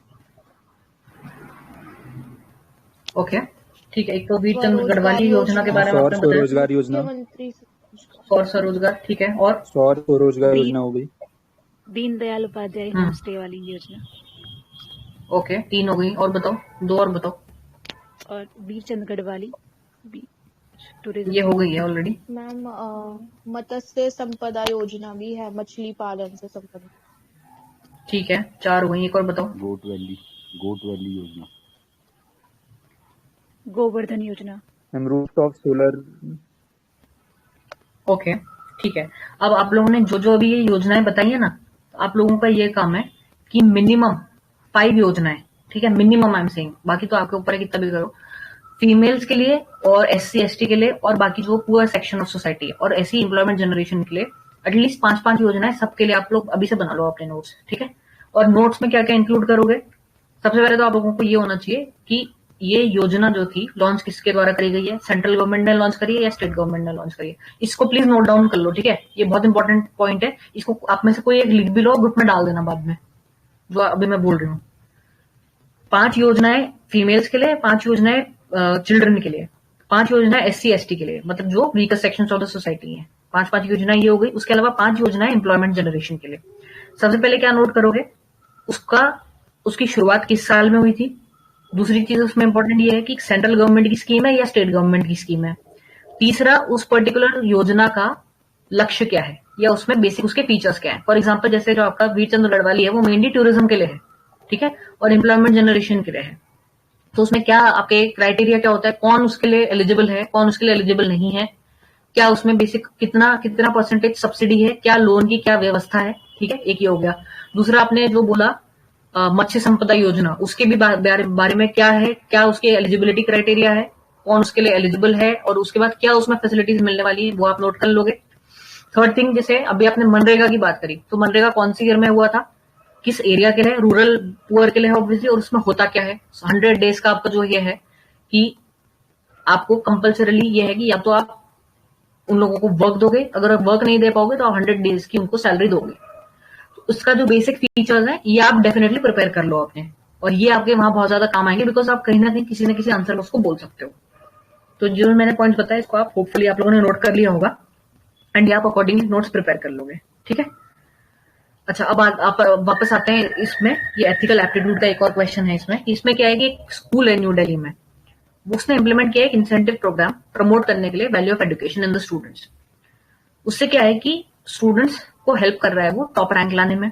ओके, ठीक है। एक तो वीर चंद स्वरोजगार गढ़वाली योजना के बारे में सौर आपने बताया। स्वरोजगार योजना, मुख्यमंत्री सौर स्वरोजगार, ठीक है। और सौर स्वरोजगार दीन योजना हो गई। दीनदयाल उपाध्याय होम स्टे वाली योजना, ओके, 3 हो गई। और बताओ, 2 और बताओ। और वीरचंद गढ़वाली टूरिज्म। ये हो गई है ऑलरेडी। मैम मत्स्य संपदा योजना भी है, मछली पालन से संबंधित। ठीक है, 4 हो गई। एक और बताओ। गोट वैली योजना। गोवर्धन योजना। Ma'am rooftop solar. ओके, ठीक है। अब आप लोगों ने जो जो अभी ये योजनाएं बताई है ना, आप लोगों का ये काम है कि मिनिमम 5 योजनाएं, ठीक है, मिनिमम आई एम सेइंग, बाकी तो आपके ऊपर है कितना भी करो, फीमेल्स के लिए और SC ST के लिए और बाकी जो पुअर सेक्शन ऑफ सोसाइटी है और ऐसी एम्प्लॉयमेंट जनरेशन के लिए एटलीस्ट 5-5 योजनाएं सबके लिए आप लोग अभी से बना लो अपने नोट्स, ठीक है? और नोट्स में क्या क्या इंक्लूड करोगे? सबसे पहले तो आप लोगों को ये होना चाहिए कि ये योजना जो थी लॉन्च किसके द्वारा करी गई है, सेंट्रल गवर्नमेंट ने लॉन्च करी है या स्टेट गवर्नमेंट ने लॉन्च करी है। इसको प्लीज नोट डाउन कर लो, ठीक है? ये बहुत इंपॉर्टेंट पॉइंट है। इसको आप में से कोई एक लिख भी लो, ग्रुप में डाल देना बाद में, जो अभी मैं बोल रही हूँ। 5 योजनाएं फीमेल्स के लिए, 5 योजनाएं चिल्ड्रन के लिए, 5 योजनाएं SC ST के लिए, मतलब जो weaker sections of the society है। 5 योजनाएं ये हो गई। उसके अलावा 5 योजनाएं एम्प्लॉयमेंट जनरेशन के लिए। सबसे पहले क्या नोट करोगे? उसकी शुरुआत किस साल में हुई थी। दूसरी चीज उसमें इंपॉर्टेंट ये है कि सेंट्रल गवर्नमेंट की स्कीम है या स्टेट गवर्नमेंट की स्कीम है। तीसरा, उस पर्टिकुलर योजना का लक्ष्य क्या है या उसमें बेसिक उसके फीचर्स क्या है। फॉर एग्जाम्पल जैसे जो आपका वीरचंद गढ़वाली है वो मेनली टूरिज्म के लिए है, ठीक है, और एम्प्लॉयमेंट जनरेशन के लिए है। तो उसमें क्या आपके क्राइटेरिया क्या होता है, कौन उसके लिए एलिजिबल है, कौन उसके लिए एलिजिबल नहीं है, क्या उसमें बेसिक कितना परसेंटेज सब्सिडी है, क्या लोन की क्या व्यवस्था है, ठीक है, एक ये हो गया। दूसरा आपने जो बोला मत्स्य संपदा योजना, उसके भी बारे में क्या है, क्या उसके एलिजिबिलिटी क्राइटेरिया है, कौन उसके लिए एलिजिबल है, और उसके बाद क्या उसमें फैसिलिटीज मिलने वाली है, वो आप नोट कर लोगे। थर्ड थिंग, जैसे अभी आपने मनरेगा की बात करी, तो मनरेगा कौन सी ईयर में हुआ था, किस एरिया के लिए, रूरल पुअर के लिए ऑब्वियसली, और उसमें होता क्या है। 100 डेज का आपका जो ये है कि आपको कंपल्सरीली ये है कि या तो आप उन लोगों को वर्क दोगे, अगर आप वर्क नहीं दे पाओगे तो आप 100 डेज की उनको सैलरी दोगे। तो उसका जो बेसिक फीचर्स है ये आप डेफिनेटली प्रिपेयर कर लो अपने, और ये आपके वहां बहुत ज्यादा काम आएंगे, बिकॉज आप कहीं ना कहीं किसी न किसी आंसर में उसको बोल सकते हो। तो जो मैंने पॉइंट्स बताया इसको आप होपफुली आप लोगों ने नोट कर लिया होगा, एंड ये आप अकॉर्डिंगली नोट्स प्रिपेयर कर लोगे, ठीक है। अच्छा, अब आप वापस आते हैं इसमें, ये एथिकल एप्टीट्यूड का एक और क्वेश्चन है इसमें। इसमें क्या है कि एक स्कूल है न्यू दिल्ली में, उसने इंप्लीमेंट किया एक इंसेंटिव प्रोग्राम प्रमोट करने के लिए value of education in the students. उससे क्या है कि स्टूडेंट्स को हेल्प कर रहा है वो टॉप रैंक लाने में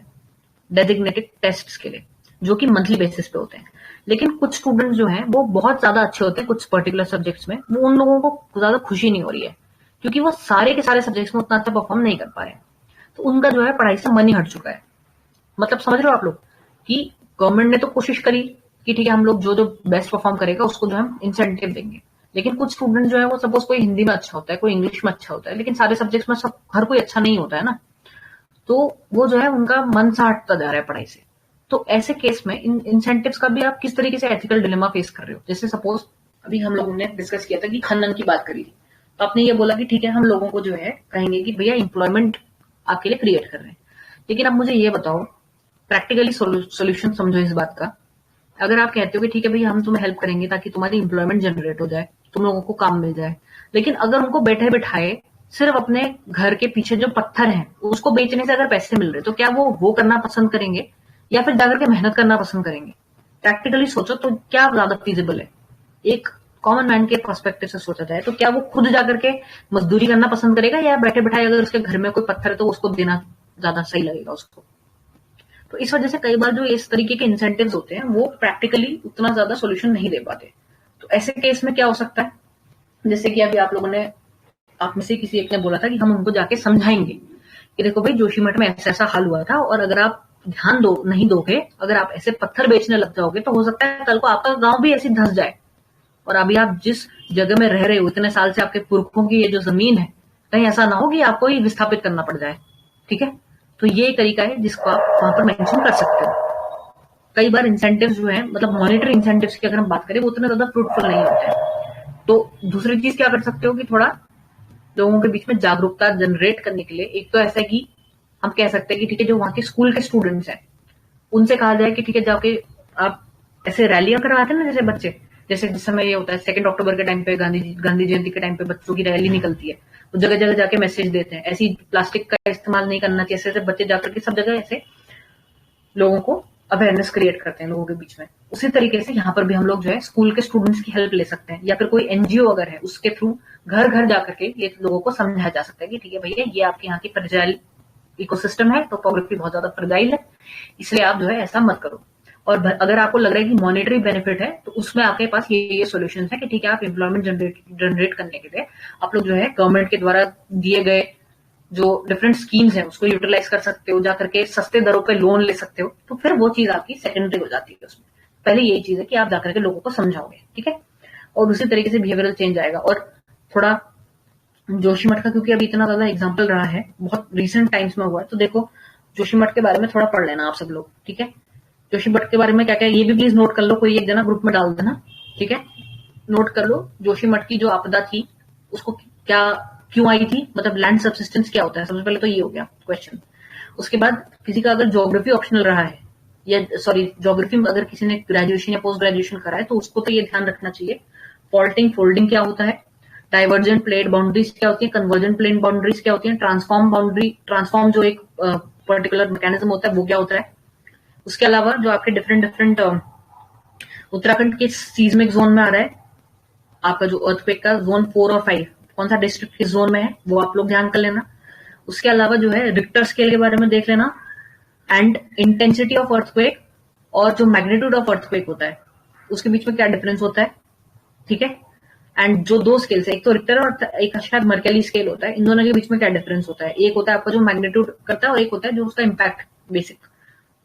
डेजिग्नेटेड टेस्ट्स के लिए, जो कि मंथली बेसिस पे होते हैं। लेकिन कुछ स्टूडेंट्स जो हैं वो बहुत ज्यादा अच्छे होते हैं कुछ पर्टिकुलर सब्जेक्ट्स में, वो उन लोगों को ज्यादा खुशी नहीं हो रही है क्योंकि वो सारे के सारे सब्जेक्ट्स में उतना अच्छा परफॉर्म नहीं कर पा रहे हैं। तो उनका जो है पढ़ाई से मन ही हट चुका है। मतलब समझ रहे हो आप लोग कि गवर्नमेंट ने तो कोशिश करी कि ठीक है हम लोग जो जो बेस्ट परफॉर्म करेगा उसको जो हम इंसेंटिव देंगे, लेकिन कुछ स्टूडेंट जो है वो सपोज कोई हिंदी में अच्छा होता है, कोई इंग्लिश में अच्छा होता है, लेकिन सारे सब्जेक्ट्स में सब हर कोई अच्छा नहीं होता है ना, तो वो जो है उनका मन सा हटता जा रहा है पढ़ाई से। तो ऐसे केस में इन इंसेंटिव्स का भी आप किस तरीके से एथिकल डिलेमा फेस कर रहे हो। जैसे सपोज अभी हम लोगों ने डिस्कस किया था कि खनन की बात करी थी, तो आपने ये बोला कि ठीक है हम लोगों को जो है कहेंगे कि भैया एम्प्लॉयमेंट आपके लिए क्रिएट कर रहे हैं, लेकिन अब मुझे ये बताओ प्रैक्टिकली सोल्यूशन समझो इस बात का। अगर आप कहते हो कि ठीक है भैया हम तुम्हें हेल्प करेंगे ताकि तुम्हारी एम्प्लॉयमेंट जनरेट हो जाए, तुम लोगों को काम मिल जाए, लेकिन अगर उनको बैठे बिठाए सिर्फ अपने घर के पीछे जो पत्थर हैं उसको बेचने से अगर पैसे मिल रहे तो क्या वो करना पसंद करेंगे या फिर जाकर के मेहनत करना पसंद करेंगे। प्रैक्टिकली सोचो तो क्या ज्यादा फीजिबल है। एक कॉमन मैन के पर्सपेक्टिव से सोचा जाए तो क्या वो खुद जाकर के मजदूरी करना पसंद करेगा या बैठे बिठाए अगर उसके घर में कोई पत्थर है तो उसको देना ज्यादा सही लगेगा उसको। तो इस वजह से कई बार जो इस तरीके के इंसेंटिव्स होते हैं वो प्रैक्टिकली उतना ज्यादा सोल्यूशन नहीं दे पाते। तो ऐसे केस में क्या हो सकता है, जैसे कि अभी आप में से किसी एक ने बोला था कि हम उनको जाके समझाएंगे कि देखो भाई जोशीमठ में ऐसा ऐसा हाल हुआ था, और अगर आप ध्यान नहीं दोगे, अगर आप ऐसे पत्थर बेचने लग जाओगे तो हो सकता है कल को आपका गांव भी ऐसे धंस जाए, और अभी आप जिस जगह में रह रहे हो इतने साल से आपके पुरखों की ये जो जमीन है कहीं ऐसा ना हो कि आपको ही विस्थापित करना पड़ जाए। ठीक है, तो ये एक तरीका है जिसको आप वहां पर मेंशन कर सकते हो। कई बार इंसेंटिव्स जो है मतलब मॉनिटरी इंसेंटिव्स की अगर हम बात करें वो उतने ज्यादा फ्रूटफुल नहीं होते हैं। तो दूसरी चीज क्या कर सकते हो कि थोड़ा लोगों के बीच में जागरूकता जनरेट करने के लिए एक तो ऐसा है कि हम कह सकते हैं कि ठीक है जो वहां के स्कूल के स्टूडेंट्स हैं उनसे कहा जाए कि ठीक है जाके आप ऐसे रैलियां करवाते हैं ना, जैसे बच्चे जैसे जिस समय ये होता है 2 अक्टूबर के टाइम पे गांधी जयंती के टाइम पे बच्चों की रैली निकलती है, वो जगह जगह जाके मैसेज देते हैं ऐसी प्लास्टिक का इस्तेमाल नहीं करना चाहिए, ऐसे बच्चे जाकर के सब जगह ऐसे लोगों को अवेयरनेस क्रिएट करते हैं लोगों के बीच में। उसी तरीके से यहाँ पर भी हम लोग जो है स्कूल के स्टूडेंट्स की हेल्प ले सकते हैं, या फिर कोई एनजीओ अगर है उसके थ्रू घर घर जाकर के ये लोगों को समझाया जा सकता है कि ठीक है भैया ये आपके यहाँ की फ्रेजाइल इकोसिस्टम है, टोपोग्राफी बहुत ज्यादा फ्रेजाइल है, इसलिए आप जो है ऐसा मत करो। और अगर आपको लग रहा है कि मॉनेटरी बेनिफिट है तो उसमें आपके पास ये सोल्यूशन है कि ठीक है आप एम्प्लॉयमेंट जनरेट करने के लिए आप लोग जो है गवर्नमेंट के द्वारा दिए गए जो डिफरेंट स्कीम्स हैं उसको यूटिलाइज कर सकते हो, जाकर के सस्ते दरों पे लोन ले सकते हो, तो फिर वो चीज आपकी सेकेंडरी हो जाती है। उसमें पहले यही चीज है कि आप जाकर के लोगों को समझाओगे, ठीक है, और उसी तरीके से बिहेवियरल चेंज आएगा। और थोड़ा जोशीमठ का क्योंकि अभी इतना ज्यादा एग्जाम्पल रहा है, बहुत रिसेंट टाइम्स में हुआ है, तो देखो जोशीमठ के बारे में थोड़ा पढ़ लेना आप सब लोग, ठीक है। जोशीमठ के बारे में क्या क्या ये भी प्लीज नोट कर लो, कोई एक जना ग्रुप में डाल देना, ठीक है, नोट कर लो। जोशीमठ की जो आपदा थी उसको क्यों आई थी, मतलब लैंड सब्सिस्टेंस क्या होता है, सबसे पहले तो ये हो गया क्वेश्चन। उसके बाद किसी का अगर ज्योग्राफी ऑप्शनल रहा है या ज्योग्राफी में अगर किसी ने ग्रेजुएशन या पोस्ट ग्रेजुएशन करा है तो उसको तो ये ध्यान रखना चाहिए फॉल्टिंग फोल्डिंग क्या होता है, डाइवर्जेंट प्लेट बाउंड्रीज क्या होती है, कन्वर्जेंट प्लेन बाउंड्रीज क्या होती है, ट्रांसफॉर्म जो एक पर्टिकुलर मैकेनिज्म होता है वो क्या होता है। उसके अलावा जो आपके डिफरेंट उत्तराखंड के सीज्मिक जोन में आ रहा है आपका जो अर्थक्वेक का जोन 4 और 5 कौन सा डिस्ट्रिक्ट किस जोन में है वो आप लोग ध्यान कर लेना। उसके अलावा जो है रिक्टर स्केल के बारे में देख लेना, एंड इंटेंसिटी ऑफ अर्थक्वेक और जो मैग्नीट्यूड ऑफ अर्थक्वेक होता है उसके बीच में क्या डिफरेंस होता है, ठीक है। एंड जो 2 स्केल्स है, एक तो रिक्टर और एक शायद मर्केली स्केल होता है, इन दोनों के बीच में क्या डिफरेंस होता है। एक होता है आपका जो मैग्नीट्यूड करता है और एक होता है जो उसका इम्पैक्ट बेसिक।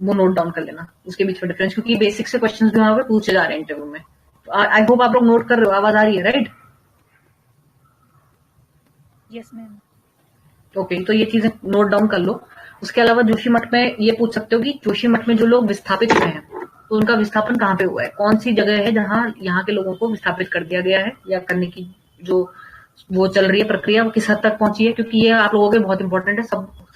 वो नोट डाउन कर लेना उसके बीच में डिफरेंस, क्योंकि बेसिक से क्वेश्चंस भी वहां पे पूछे जा रहे हैं इंटरव्यू में। तो आई होप आप लोग नोट कर रहे हो, आवाज आ रही है राइट? Yes ma'am. ओके, तो ये चीजें नोट डाउन कर लो। उसके अलावा जोशीमठ में ये पूछ सकते हो कि जोशीमठ में जो लोग विस्थापित हुए हैं तो उनका विस्थापन कहाँ पे हुआ है, कौन सी जगह है जहां यहाँ के लोगों को विस्थापित कर दिया गया है, या करने की जो वो चल रही है प्रक्रिया वो किस हद तक पहुंची है, क्योंकि ये आप लोगों के बहुत इंपॉर्टेंट है।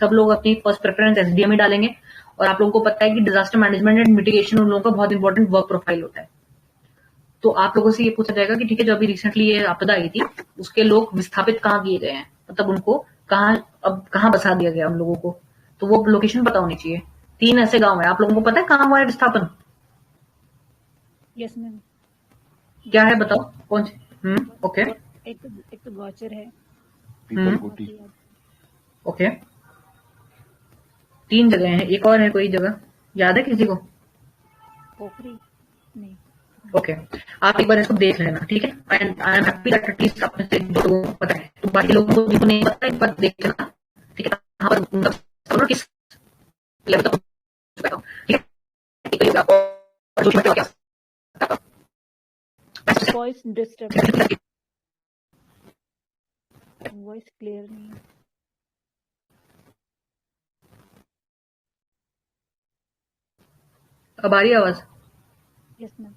सब लोग अपनी फर्स्ट प्रेफरेंस एसडीएम ही डालेंगे, और आप लोगों को पता है कि डिजास्टर मैनेजमेंट एंड मिटिगेशन उन लोगों का बहुत इंपॉर्टेंट वर्क प्रोफाइल होता है। तो आप लोगों से ये पूछा जाएगा कि ठीक है, जो अभी रिसेंटली ये आपदा आई थी उसके लोग विस्थापित कहाँ किए गए हैं, मतलब उनको कहाँ बसा दिया गया उन लोगों को, तो वो लोकेशन पता होनी चाहिए। 3 ऐसे गांव है, आप लोगों को पता है कहाँ हुआ है विस्थापन? Yes ma'am. क्या है बताओ कौन से? ओके एक तो गौचर है। पीपल कोटी। ओके, 3 जगह हैं, एक और है कोई जगह याद है किसी को? पोखरी नहीं। ओके, आप एक बार इसको देख लेना, ठीक है? And I am happy that at least आप में से जो लोगों को पता है, तो बाकी लोगों को जिनको नहीं पता एक बार देख लेना, ठीक है? यहाँ पर उनका दोनों किस लेवल तक चुका है, ठीक है? एक तो ये और जो छोटे क्या वॉइस डिस्टर्ब, वॉइस क्लियर नहीं है। अब आ रही है आवाज? Yes ma'am.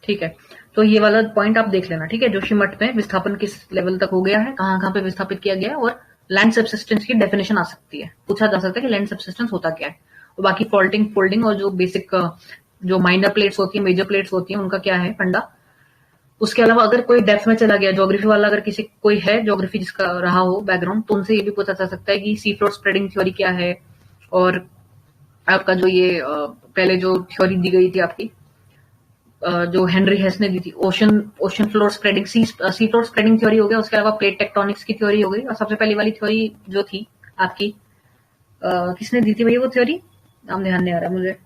ठीक है, तो ये वाला पॉइंट आप देख लेना, ठीक है? जोशीमठ में विस्थापन किस लेवल तक हो गया है, कहाँ कहाँ पे विस्थापित किया गया है, और लैंड सबसिस्टेंस की डेफिनेशन आ सकती है, पूछा जा सकता है कि लैंड सबसिस्टेंस होता क्या है। और बाकी फॉल्टिंग फोल्डिंग और जो बेसिक जो माइनर प्लेट्स होती है, मेजर प्लेट्स होती है, उनका क्या है फंडा। उसके अलावा अगर कोई डेप्थ में चला गया, ज्योग्राफी वाला अगर किसी कोई है ज्योग्राफी जिसका रहा हो बैकग्राउंड, तो उनसे ये भी पूछा जा सकता है कि सी फ्लोर स्प्रेडिंग थ्योरी क्या है, और आपका जो ये पहले जो थ्योरी दी गई थी आपकी जो हेनरी हेस ने दी थी, ocean floor spreading, sea floor spreading theory हो गया। उसके अलावा प्लेट टेक्टोनिक्स की थ्योरी हो गई, और सबसे पहली वाली थ्योरी जो थी आपकी किसने दी थी भैया वो थ्योरी? नाम ध्यान नहीं आ रहा मुझे।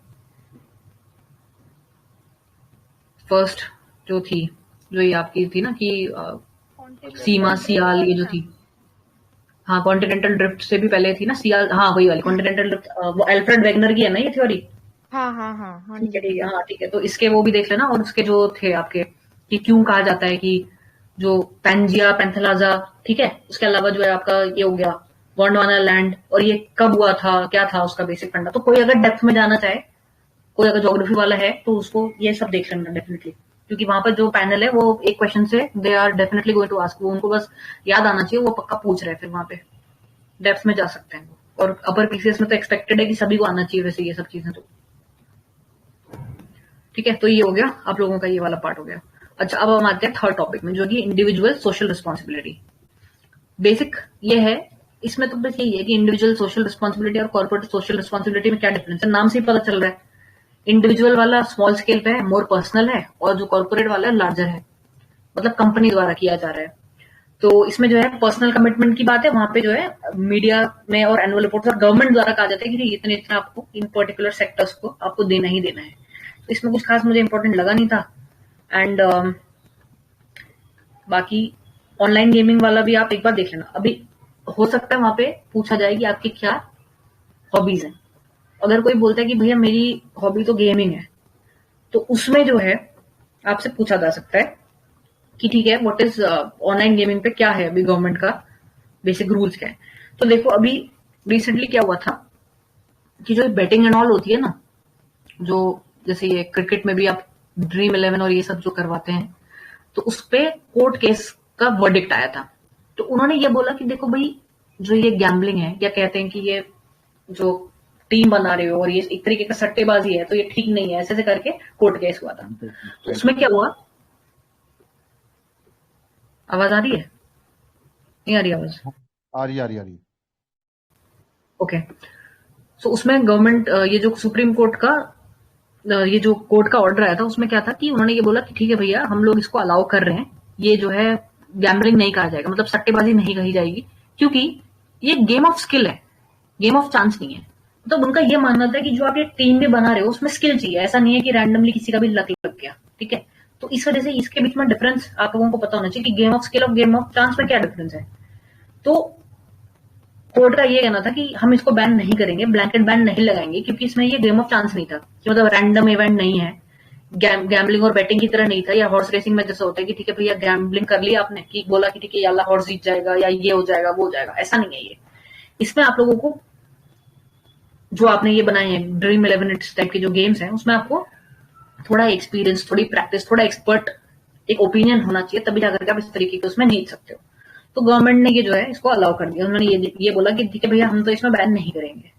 फर्स्ट जो थी, जो ये आपकी थी ना कि सीमा सियाल, ये जो थी, हाँ कॉन्टिनेंटल ड्रिफ्ट से भी पहले थी ना सियाल, हाँ वही वाली कॉन्टिनेंटल ड्रिफ्ट, वो अल्फ्रेड वेगनर की है ना ये थ्योरी। हाँ ठीक है ठीक है, हाँ ठीक है, तो इसके वो भी देख लेना। और उसके जो थे आपके कि क्यों कहा जाता है कि जो पैंजिया पैंथेलाजा, ठीक है? उसके अलावा जो है आपका ये हो गया गोंडवाना लैंड, और ये कब हुआ था, क्या था उसका बेसिक फंडा। तो कोई अगर डेप्थ में जाना चाहे, कोई अगर ज्योग्राफी वाला है, तो उसको ये सब देख लेना डेफिनेटली, क्योंकि वहां पर जो पैनल है वो एक क्वेश्चन से they are definitely going to ask, वो उनको बस याद आना चाहिए, वो पक्का पूछ रहे हैं, फिर वहां पे डेप्थ में जा सकते हैं वो। और अपर पीसीएस में तो एक्सपेक्टेड है कि सभी को आना चाहिए वैसे ये सब चीजें, तो ठीक है। तो ये हो गया आप लोगों का ये वाला पार्ट हो गया। अच्छा, अब हम आते हैं थर्ड टॉपिक में, जो कि इंडिविजुअल सोशल रिस्पॉन्सिबिलिटी। बेसिक ये है, इसमें तो बस यही है कि इंडिविजुअल सोशल रिस्पॉन्सिबिलिटी और कॉर्पोरेट सोशल रिस्पॉन्सिबिलिटी में क्या डिफरेंस है, नाम से ही पता चल रहा है। इंडिविजुअल वाला स्मॉल स्केल पे है, मोर पर्सनल है, और जो कॉर्पोरेट वाला है लार्जर है, मतलब कंपनी द्वारा किया जा रहा है। तो इसमें जो है पर्सनल कमिटमेंट की बात है, वहां पे जो है मीडिया में और एनुअल रिपोर्ट और गवर्नमेंट द्वारा कहा जाता है कि इतने इतना आपको इन पर्टिकुलर सेक्टर्स को आपको देना ही देना है। तो इसमें कुछ खास मुझे इंपॉर्टेंट लगा नहीं था। एंड बाकी ऑनलाइन गेमिंग वाला भी आप एक बार देख लेना। अभी हो सकता है वहां पे पूछा जाए कि आपकी क्या हॉबीज हैं। अगर कोई बोलता है कि भैया मेरी हॉबी तो गेमिंग है, तो उसमें जो है आपसे पूछा जा सकता है कि ठीक है, व्हाट इज ऑनलाइन गेमिंग पे क्या है अभी गवर्नमेंट का बेसिक रूल्स क्या है। तो देखो अभी रिसेंटली क्या हुआ था कि जो बैटिंग एंड ऑल होती है ना, जो जैसे ये क्रिकेट में भी आप ड्रीम 11 और ये सब जो करवाते हैं, तो उस पे कोर्ट केस का वर्डिक्ट आया था। तो उन्होंने ये बोला कि देखो भाई, जो ये गैम्बलिंग है, या कहते हैं कि ये जो टीम बना रहे हो और ये एक तरीके का सट्टेबाजी है, तो ये ठीक नहीं है, ऐसे ऐसे करके कोर्ट केस हुआ था। तो उसमें क्या हुआ, आवाज आ रही है? नहीं आ रही आवाज? आ रही। ओके, तो उसमें गवर्नमेंट ये जो सुप्रीम कोर्ट का ये जो कोर्ट का ऑर्डर आया था, उसमें क्या था कि उन्होंने ये बोला कि ठीक है भैया, हम लोग इसको अलाउ कर रहे हैं, ये जो है गैम्बलिंग नहीं कहा जाएगा, मतलब सट्टेबाजी नहीं कही जाएगी, क्योंकि ये गेम ऑफ स्किल है, गेम ऑफ चांस नहीं है। मतलब उनका ये मानना था कि जो आप ये टीम में बना रहे हो उसमें स्किल चाहिए, ऐसा नहीं है कि रैंडमली किसी का भी लक लग गया, ठीक है? तो इस वजह से इसके बीच में डिफरेंस आप लोगों को पता होना चाहिए कि गेम ऑफ स्किल और गेम ऑफ चांस में क्या डिफरेंस है। तो कोर्ट का ये कहना था कि हम इसको बैन नहीं करेंगे, ब्लैंकेट बैन नहीं लगाएंगे, क्योंकि इसमें ये गेम ऑफ चांस नहीं था कि मतलब रैंडम इवेंट नहीं है, गैम्बलिंग और बैटिंग की तरह नहीं था, या हॉर्स रेसिंग में जैसा होता है कि ठीक है भैया गैम्बलिंग कर लिया आपने कि बोला कि ठीक है अल्लाह हॉर्स जीत जाएगा या ये हो जाएगा वो हो जाएगा, ऐसा नहीं है ये। इसमें आप लोगों को जो आपने ये बनाए हैं ड्रीम 11 टाइप के जो गेम्स हैं उसमें आपको थोड़ा एक्सपीरियंस, थोड़ी प्रैक्टिस, थोड़ा एक्सपर्ट एक ओपिनियन होना चाहिए, तभी जाकर के आप इस तरीके के उसमें जीत सकते हो। तो गवर्नमेंट ने ये जो है इसको अलाउ कर दिया, उन्होंने ये बोला कि ठीक है भैया हम तो इसमें बैन नहीं करेंगे।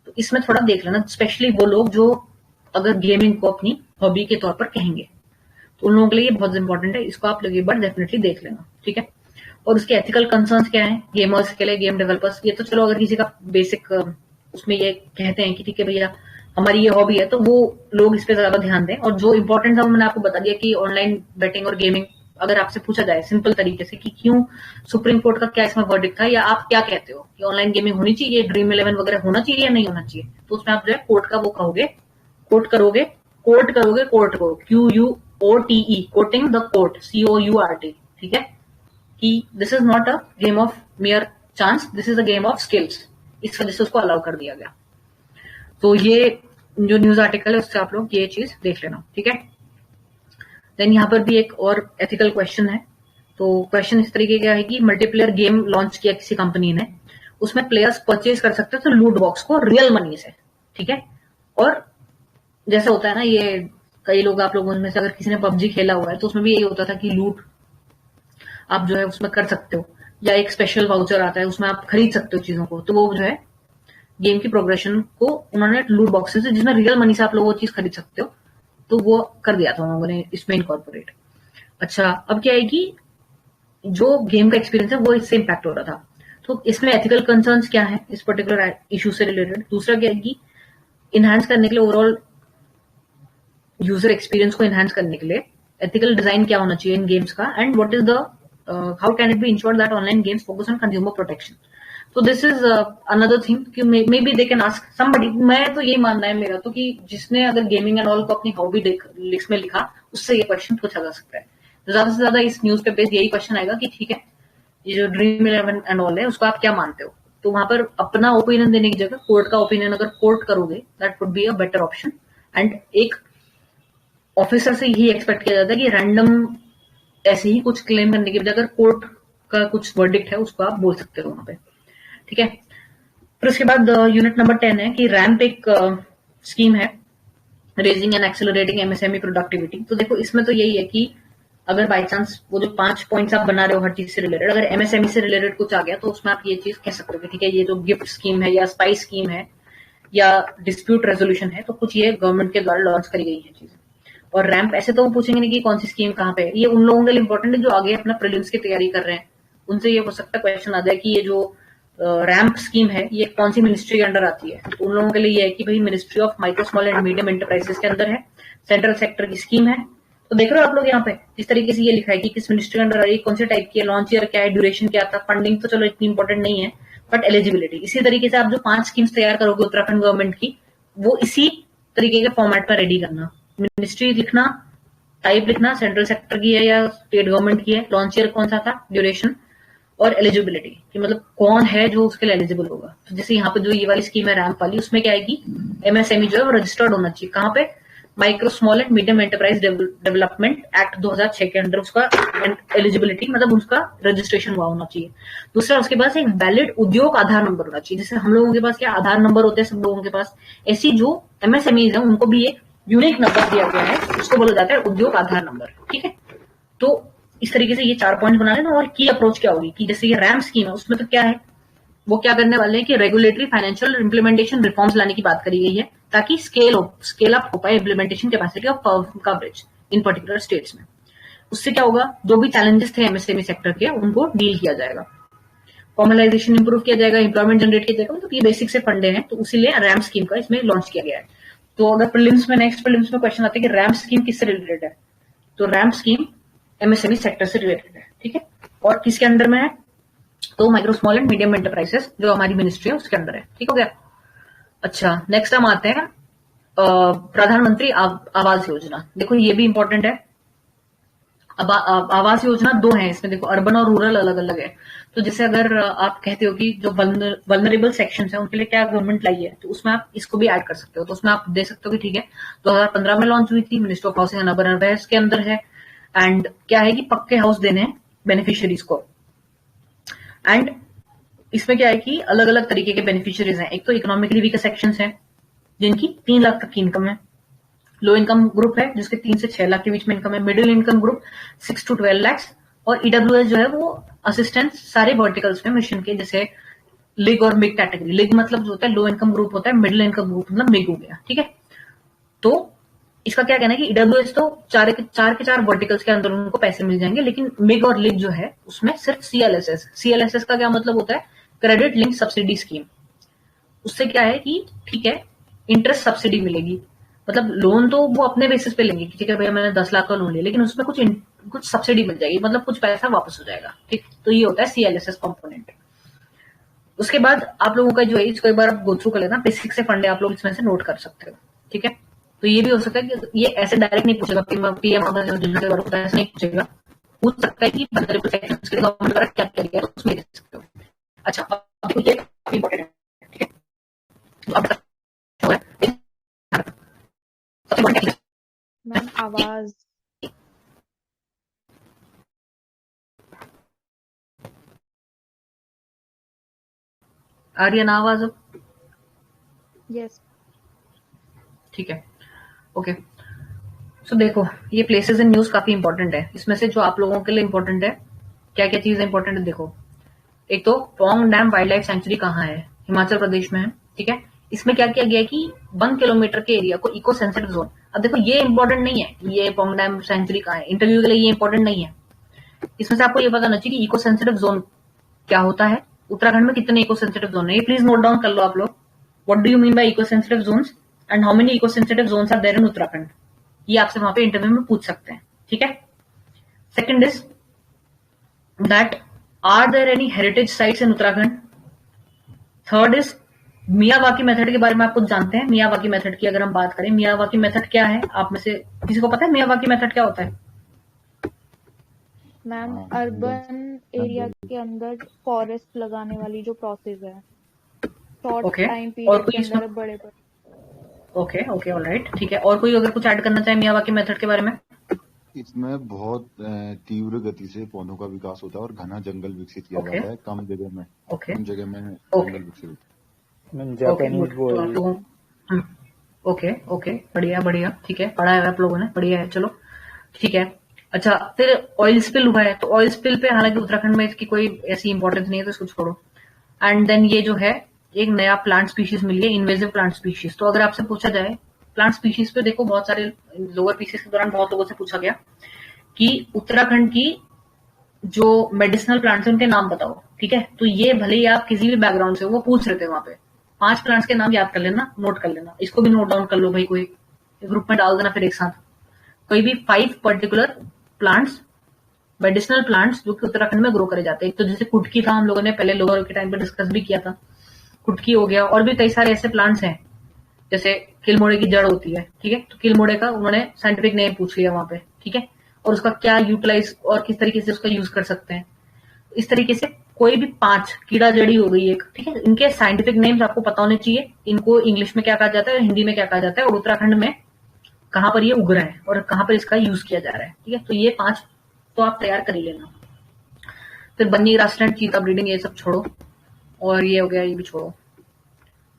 तो इसमें थोड़ा देख लेना, स्पेशली वो लोग जो अगर गेमिंग को अपनी हॉबी के तौर पर कहेंगे तो उन लोगों के लिए बहुत इंपॉर्टेंट है, इसको आप लोग एक बार डेफिनेटली देख लेना, ठीक है। और उसके एथिकल कंसर्न्स क्या है गेमर्स के लिए, गेम डेवलपर्स, ये तो चलो अगर किसी का बेसिक उसमें ये कहते हैं कि ठीक है भैया हमारी ये हॉबी है तो वो लोग इस पे ज्यादा ध्यान दें। और जो इंपॉर्टेंट था वो मैंने आपको बता दिया कि ऑनलाइन बेटिंग और गेमिंग, अगर आपसे पूछा जाए सिंपल तरीके से कि क्यों सुप्रीम कोर्ट का क्या इसमें वर्डिक्ट था या आप क्या कहते हो कि ऑनलाइन गेमिंग होनी चाहिए, ड्रीम 11 वगैरह होना चाहिए या नहीं होना चाहिए, तो उसमें आप जो है कोर्ट का वो कहोगे, कोर्ट करोगे, कोर्ट को QUOTE, coating the court COURT, ठीक है, कि this is not a game of mayor chance, this is a game of skills. इस वजह से उसको अलाउ कर दिया गया। तो ये जो न्यूज आर्टिकल है उससे आप लोग ये चीज देख लेना, ठीक है। देन यहाँ पर भी एक और एथिकल क्वेश्चन है। तो क्वेश्चन इस तरीके का है कि मल्टीप्लेयर गेम लॉन्च किया किसी कंपनी ने, उसमें प्लेयर्स परचेज कर सकते हैं तो लूट बॉक्स को रियल मनी से, ठीक है। और जैसा होता है ना, ये कई लोग आप लोगों में से अगर किसी ने PUBG खेला हुआ है तो उसमें भी यही होता था कि लूट आप जो है उसमें कर सकते हो, या एक स्पेशल वाउचर आता है उसमें आप खरीद सकते हो चीजों को। तो वो जो है गेम की प्रोग्रेशन को उन्होंने लूट बॉक्सेस से जिसमें रियल मनी से आप लोग वो चीज खरीद सकते हो, तो वो कर दिया था उन लोगों ने इसमें इनकॉर्पोरेट। अच्छा, अब क्या है कि जो गेम का एक्सपीरियंस है वो इससे इम्पैक्ट हो रहा था। तो इसमें एथिकल कंसर्न्स क्या है इस पर्टिकुलर इशू से रिलेटेड। दूसरा क्या है कि इनहांस करने के लिए, ओवरऑल यूजर एक्सपीरियंस को इनहांस करने के लिए एथिकल डिजाइन क्या होना चाहिए इन गेम्स का, and what is the how can it be insured that online games focus on consumer protection. तो दिस इज अनदर थिंग कि may be they can ask somebody. मैं तो यही मानना है मेरा तो कि जिसने अगर गेमिंग एंड ऑल को अपनी हॉबी लिस्ट में लिखा उससे ये क्वेश्चन पूछा जा सकता है। तो ज्यादा से ज्यादा इस न्यूज पे बेस्ड यही क्वेश्चन आएगा कि ठीक है ये जो ड्रीम 11 एंड ऑल है उसको आप क्या मानते हो। तो वहां पर अपना ओपिनियन देने की जगह कोर्ट का ओपिनियन अगर कोर्ट करोगे that would be a better option. And एक ऑफिसर से यही एक्सपेक्ट किया जाता है कि रैंडम ऐसे ही कुछ क्लेम करने की बजाय अगर कोर्ट का कुछ वर्डिक्ट है उसको आप बोल सकते हो वहां पे, ठीक है। फिर उसके बाद यूनिट नंबर 10 है कि रैम्प एक स्कीम है, raising and accelerating MSME productivity. तो देखो इसमें तो यही है कि अगर बाई चांस वो जो 5 पॉइंट्स आप बना रहे हो हर चीज से रिलेटेड, अगर MSME से रिलेटेड कुछ आ गया तो उसमें आप ये चीज कह सकते हो कि ठीक है ये जो गिफ्ट स्कीम है या स्पाइस स्कीम है या डिस्प्यूट रेजोल्यूशन है, तो कुछ ये गवर्नमेंट के द्वारा लॉन्च करी गई है चीजें। और रैम्प ऐसे तो वो पूछेंगे नहीं कि कौन सी स्कीम कहाँ पे है, ये उन लोगों के लिए इंपॉर्टेंट है जो आगे अपना प्रीलिम्स की तैयारी कर रहे हैं। उनसे ये हो सकता है क्वेश्चन आ जाए कि ये जो रैम्प स्कीम है ये कौन सी मिनिस्ट्री के अंडर आती है। तो उन लोगों के लिए ये है कि भाई ministry of micro small and medium enterprises के अंदर है, सेंट्रल सेक्टर की स्कीम है। तो देख रहे हो आप लोग यहाँ पे इस तरीके से ये लिखा है कि किस मिनिस्ट्री के अंडर आ रही है, कौन से टाइप की है, लॉन्च ईयर क्या है, ड्यूरेशन क्या था, फंडिंग तो चलो इतनी इंपॉर्टेंट नहीं है, बट एलिजिबिलिटी। इसी तरीके से आप जो 5 स्कीम्स तैयार करोगे उत्तराखंड गवर्नमेंट की, वो इसी तरीके के फॉर्मेट पर रेडी करना, मिनिस्ट्री लिखना, टाइप लिखना, सेंट्रल सेक्टर की है या स्टेट गवर्नमेंट की है, लॉन्च ईयर कौन सा था, ड्यूरेशन और एलिजिबिलिटी कि मतलब कौन है जो उसके लिए एलिजिबल होगा। तो जैसे यहाँ पे जो ये वाली स्कीम है रैम्प वाली, उसमें क्या है कि MSME जो है वो रजिस्टर्ड होना चाहिए कहाँ पे, micro small and medium enterprise development act 2006 के अंदर उसका एलिजिबिलिटी मतलब उसका रजिस्ट्रेशन हुआ होना चाहिए। दूसरा उसके पास एक वैलिड उद्योग आधार नंबर होना चाहिए। जैसे हम लोगों के पास क्या आधार नंबर होते हैं सब लोगों के पास, ऐसी जो MSMEs है उनको भी एक यूनिक नंबर दिया गया है, उसको बोला जाता है उद्योग आधार नंबर, ठीक है। तो इस तरीके से ये 4 पॉइंट बना लेना। और की अप्रोच क्या होगी कि जैसे ये रैम्प स्कीम है उसमें तो क्या है, वो क्या करने वाले हैं कि रेगुलेटरी फाइनेंशियल इम्प्लीमेंटेशन रिफॉर्म्स लाने की बात करी गई है ताकि स्केल अप हो पाए implementation capacity of coverage in particular states में। उससे क्या होगा, जो भी चैलेंजेस थे MSME सेक्टर के उनको डील किया जाएगा, फॉर्मलाइजेशन इंप्रूव किया जाएगा, इंप्लॉयमेंट जनरेट किया जाएगा। मतलब ये बेसिक से फंडे हैं, तो इसीलिए रैम्प स्कीम का इसमें लॉन्च किया गया है। तो अगर नेक्स्ट प्रीलिम्स में क्वेश्चन आता है कि रैम्प स्कीम किससे रिलेटेड है, तो रैम्प स्कीम MSME सेक्टर से रिलेटेड है, ठीक है। और किसके अंडर में है, तो micro small and medium enterprises जो हमारी मिनिस्ट्री है उसके अंदर है, ठीक हो गया। अच्छा, नेक्स्ट हम आते हैं प्रधानमंत्री आवास योजना। देखो ये भी इंपॉर्टेंट है अब आवास योजना दो है इसमें, देखो अर्बन और रूरल अलग अलग है। तो जैसे अगर आप कहते हो कि जो वल्नरेबल सेक्शंस है उनके लिए क्या गवर्नमेंट लाई है, तो उसमें आप इसको भी ऐड कर सकते हो। तो उसमें आप दे सकते हो कि ठीक है 2015 में लॉन्च हुई थी, ministry of housing and urban affairs के अंदर है, एंड क्या है कि पक्के हाउस देने हैं बेनिफिशियरीज को। एंड इसमें क्या है कि अलग अलग तरीके के बेनिफिशियरीज हैं। एक तो इकोनॉमिकली वीकर सेक्शंस हैं जिनकी 3 लाख तक की इनकम है, लो इनकम ग्रुप है जिसके 3 से 6 लाख के बीच में इनकम है, middle income group 6 to 12 lakh, और ईडब्ल्यूएस जो है वो असिस्टेंट सारे वर्टिकल्स में मिशन के, जैसे लिग और मिग कैटेगरी। लिग मतलब जो होता है लो इनकम ग्रुप होता है, मिडिल इनकम ग्रुप मतलब मिग हो गया, ठीक है। तो इसका क्या कहना है कि ईडब्ल्यूएस तो चार के चार वर्टिकल्स के अंदर उनको पैसे मिल जाएंगे, लेकिन मिग और लिग जो है उसमें सिर्फ सीएलएसएस का क्या मतलब होता है, क्रेडिट लिंक सब्सिडी स्कीम। उससे क्या है कि ठीक है इंटरेस्ट सब्सिडी मिलेगी, मतलब लोन तो वो अपने बेसिस पे लेंगे कि ठीक है भैया मैंने 10 लाख का लोन लिया, लेकिन उसमें कुछ सब्सिडी मिल जाएगी, मतलब कुछ पैसा वापस हो जाएगा, ठीक। तो ये होता है सीएलएसएस कंपोनेंट। उसके बाद आप लोगों का जो है इसको एक बार आप गो थ्रू कर लेना, बेसिक से फंड है आप लोग इसमें से नोट कर सकते हो, ठीक है। तो ये भी हो सकता है कि ये ऐसे डायरेक्ट नहीं पूछेगा पीएम ऐसे नहीं पूछेगा, पूछ सकता है कि गवर्नमेंट द्वारा क्या किया गया उसमें दे सकते हो। अच्छा अब ये इंपॉर्टेंट है, ठीक है। तो अब मैम आवाज आ रही है ना आवाज अब? यस ठीक है, ओके। सो देखो ये प्लेसेस इन न्यूज काफी इंपॉर्टेंट है। इसमें से जो आप लोगों के लिए इंपॉर्टेंट है, क्या क्या चीज इंपॉर्टेंट है देखो। एक तो Pong dam wild life sanctuary कहाँ है, हिमाचल प्रदेश में है, ठीक है। इसमें क्या किया गया है कि 1 किलोमीटर के एरिया को इको सेंसिटिव जोन। अब देखो ये इंपॉर्टेंट नहीं है, ये पोंग डैम सेंचुरी कहाँ है, इंटरव्यू के लिए ये इंपॉर्टेंट नहीं है। इसमें से आपको ये पता होना चाहिए कि इको सेंसिटिव जोन क्या होता है, उत्तराखंड में कितने इको सेंसिटिव जोन है, ये प्लीज नोट डाउन कर लो आप लोग। What do you mean by eco sensitive zones and how many eco sensitive zones are there in Uttarakhand, ये आपसे वहां पे इंटरव्यू में पूछ सकते हैं, ठीक है। Second is that are there any heritage sites in Uttarakhand. Third is Miyawaki method के बारे में आप कुछ जानते हैं? मियावाकी मेथड की अगर हम बात करें, मियावाकी मेथड क्या है, आप में से किसी को पता है मियावाकी मेथड क्या होता है? मैम हाँ अर्बन एरिया के अंदर फॉरेस्ट लगाने वाली जो प्रोसेस है, शॉर्ट ओके टाइम और पीरियड कोई के इसमें अंदर बड़े बड़े। ओके ओके ऑलराइट ठीक है। और कोई अगर कुछ ऐड करना चाहे मियावाकी मेथड के बारे में? इसमें बहुत तीव्र गति से पौधों का विकास होता है और घना जंगल विकसित किया ओके जाता है कम जगह में ओके ओके जंगल विकसित होता मैम ओके जापानीज गुड। वो तो है आप ये। लोगों ओके ओके बढ़िया बढ़िया ठीक है, पढ़ा है आप लोगों ने, बढ़िया है, चलो ठीक है। अच्छा फिर ऑयल स्पिल हुआ है, तो ऑयल स्पिल पे हालांकि उत्तराखंड में इसकी कोई ऐसी इंपॉर्टेंस नहीं है तो इसको छोड़ो। एंड देन ये जो है एक नया प्लांट स्पीशीज मिली है, इन्वेजिव प्लांट स्पीशीज। तो अगर आपसे पूछा जाए प्लांट स्पीशीज पे, देखो बहुत सारे लोअर पीसीस के दौरान बहुत लोगों से पूछा गया कि उत्तराखंड की जो मेडिसिनल प्लांट्स है उनके नाम बताओ, ठीक है। तो ये भले ही आप किसी भी बैकग्राउंड से, वो पूछ रहे थे वहां पे 5 प्लांट्स के नाम याद कर लेना, नोट कर लेना, इसको भी नोट डाउन कर लो भाई, कोई ग्रुप में डाल देना फिर एक साथ। कोई भी 5 पर्टिकुलर प्लांट्स, मेडिसिनल प्लांट्स जो कि उत्तराखंड में ग्रो करे जाते हैं। एक तो जैसे कुटकी था, हम लोगों ने पहले लोअर के टाइम पे डिस्कस भी किया था, कुटकी हो गया, और भी कई सारे ऐसे प्लांट्स हैं जैसे किलमोड़े की जड़ होती है, ठीक है। तो किलमोड़े का उन्होंने साइंटिफिक नेम पूछ लिया वहां पे, ठीक है, और उसका क्या यूटिलाइज और किस तरीके से उसका यूज कर सकते हैं। इस तरीके से कोई भी 5 कीड़ा जड़ी हो गई एक, ठीक है, इनके साइंटिफिक नेम्स आपको पता होने चाहिए, इनको इंग्लिश में क्या कहा जाता है और हिंदी में क्या कहा जाता है, और उत्तराखंड में कहाँ पर ये उग रहा है और कहाँ पर इसका यूज किया जा रहा है, ठीक है। तो ये 5 तो आप तैयार कर ही लेना। फिर बन्नी ग्रासलैंड, चीता ब्रीडिंग, ये सब छोड़ो, और ये हो गया, ये भी छोड़ो,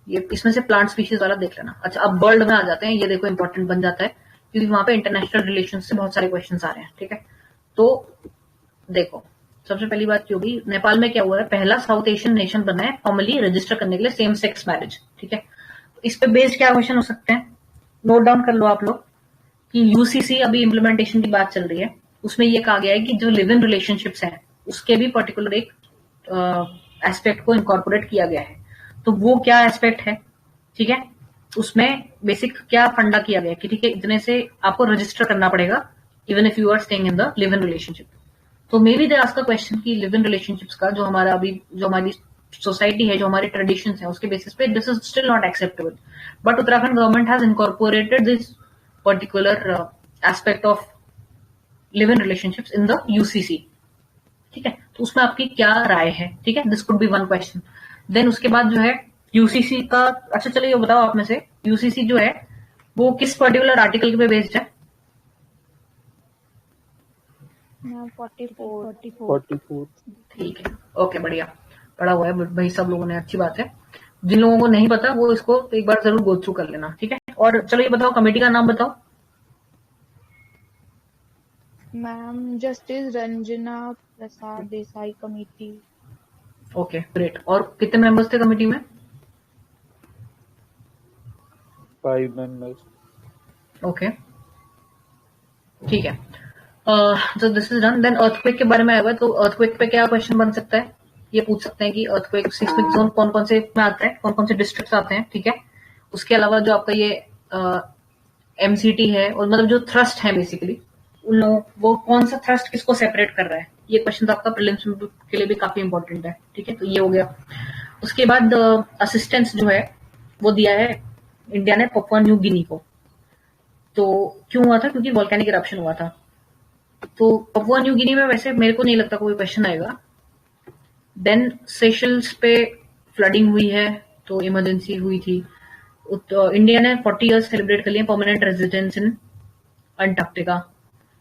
ये इसमें से प्लांट स्पीशीज वाला देख लेना। अच्छा अब वर्ल्ड में आ जाते हैं, ये देखो इंपॉर्टेंट बन जाता है क्योंकि वहां पे इंटरनेशनल रिलेशन से बहुत सारे क्वेश्चंस आ रहे हैं, ठीक है। तो देखो सबसे पहली बात क्या होगी, नेपाल में क्या हुआ है, पहला साउथ एशियन नेशन बना है फॉर्मली रजिस्टर करने के लिए सेम सेक्स मैरिज, ठीक है। इस पे बेस्ड क्या क्वेश्चन हो सकते हैं, नोट डाउन कर लो आप लोग कि यूसीसी अभी इम्प्लीमेंटेशन की बात चल रही है, उसमें ये कहा गया है कि जो लिव इन रिलेशनशिप्स हैं उसके भी पर्टिकुलर एक एस्पेक्ट को इनकॉर्पोरेट किया गया है। तो वो क्या एस्पेक्ट है, ठीक है, उसमें बेसिक क्या फंडा किया गया कि ठीक है इतने से आपको रजिस्टर करना पड़ेगा even if you are staying in the live in relationship. तो maybe they ask the question कि लिव इन रिलेशनशिप्स का जो हमारा अभी जो हमारी सोसाइटी है, जो हमारे ट्रेडिशन है, उसके बेसिस पे this is still not acceptable, but Uttarakhand government has incorporated this particular aspect of live in relationships in the UCC. ठीक है, तो उसमें आपकी क्या राय है? ठीक है, this could be one question. Then उसके बाद जो है यूसीसी का, अच्छा चलो ये बताओ आप में से, यूसीसी जो है वो किस पर्टिकुलर आर्टिकल पे बेस्ड है? मैम 44। 44। ठीक है, ओके, बढ़िया पढ़ा हुआ है भाई सब लोगों ने, अच्छी बात है। जिन लोगों को नहीं पता वो इसको एक बार जरूर गो थ्रू कर लेना। ठीक है, और चलो ये बताओ कमेटी का नाम बताओ। मैम जस्टिस रंजना प्रसाद देसाई कमेटी। Okay, great. और कितने मेंबर्स थे कमेटी में? 5 members। ओके, ठीक है। तो this is done. Then earthquake के बारे में आएगा, तो अर्थक्वेक पे क्या क्वेश्चन बन सकता है? ये पूछ सकते हैं कि अर्थक्वेक सिस्मिक जोन कौन कौन से में आता है, कौन कौन से डिस्ट्रिक्ट आते हैं। ठीक है, उसके अलावा जो आपका ये एमसीटी है, और मतलब जो थ्रस्ट है बेसिकली उन लोगों, वो कौन सा थ्रस्ट किसको सेपरेट कर रहा है, ये क्वेश्चन तो आपका प्रीलिम्स के लिए भी काफी इंपॉर्टेंट है। ठीक है, तो ये हो गया। उसके बाद असिस्टेंस जो है वो दिया है इंडिया ने पपुआ न्यू गिनी को। तो क्यों हुआ था? क्योंकि वॉल्केनिक इरप्शन हुआ था। तो पपुआ न्यू गिनी में वैसे मेरे को नहीं लगता कोई क्वेश्चन आएगा। देन सेशल्स पे फ्लडिंग हुई है, तो इमरजेंसी हुई थी। इंडिया ने 40 इयर्स सेलिब्रेट कर लिए परमानेंट रेजिडेंस इन अंटार्कटिका।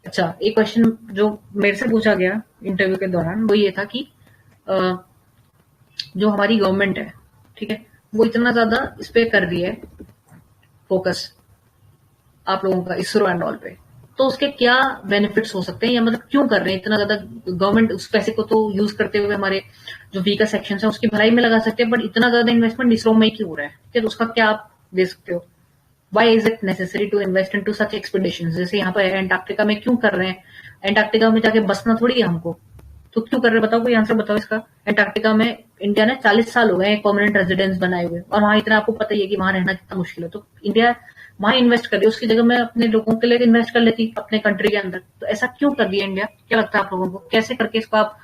अच्छा, एक क्वेश्चन जो मेरे से पूछा गया इंटरव्यू के दौरान वो ये था कि जो हमारी गवर्नमेंट है, ठीक है, वो इतना ज्यादा इस पे कर रही है फोकस आप लोगों का इसरो एंड ऑल पे, तो उसके क्या बेनिफिट्स हो सकते हैं, या मतलब क्यों कर रहे हैं इतना ज्यादा? गवर्नमेंट उस पैसे को तो यूज करते हुए हमारे जो वीकर सेक्शन है उसकी भलाई में लगा सकते हैं, बट इतना ज्यादा इन्वेस्टमेंट इसरो में ही क्यों हो रहा है? ठीक है, तो उसका क्या आप दे सकते हो? Why is it necessary to invest in to such expedition? जैसे यहाँ पे एंटार्क्टिका में क्यों कर रहे हैं? एंटार्क्टिका में जाके बसना थोड़ी है हमको, तो क्यों कर रहे हैं बताओ, कोई आंसर बताओ इसका। एंटार्क्टिका में इंडिया ने 40 साल हो गए एक परमानेंट रेजिडेंस बनाए हुए, और वहां इतना आपको पता ही है कि वहां रहना कितना मुश्किल है। तो इंडिया वहां इन्वेस्ट कर रही है, उसकी जगह मैं अपने लोगों के लिए इन्वेस्ट कर लेती अपने कंट्री के अंदर। तो ऐसा क्यों कर दिया इंडिया? क्या लगता है आप लोगों को, कैसे करके इसको आप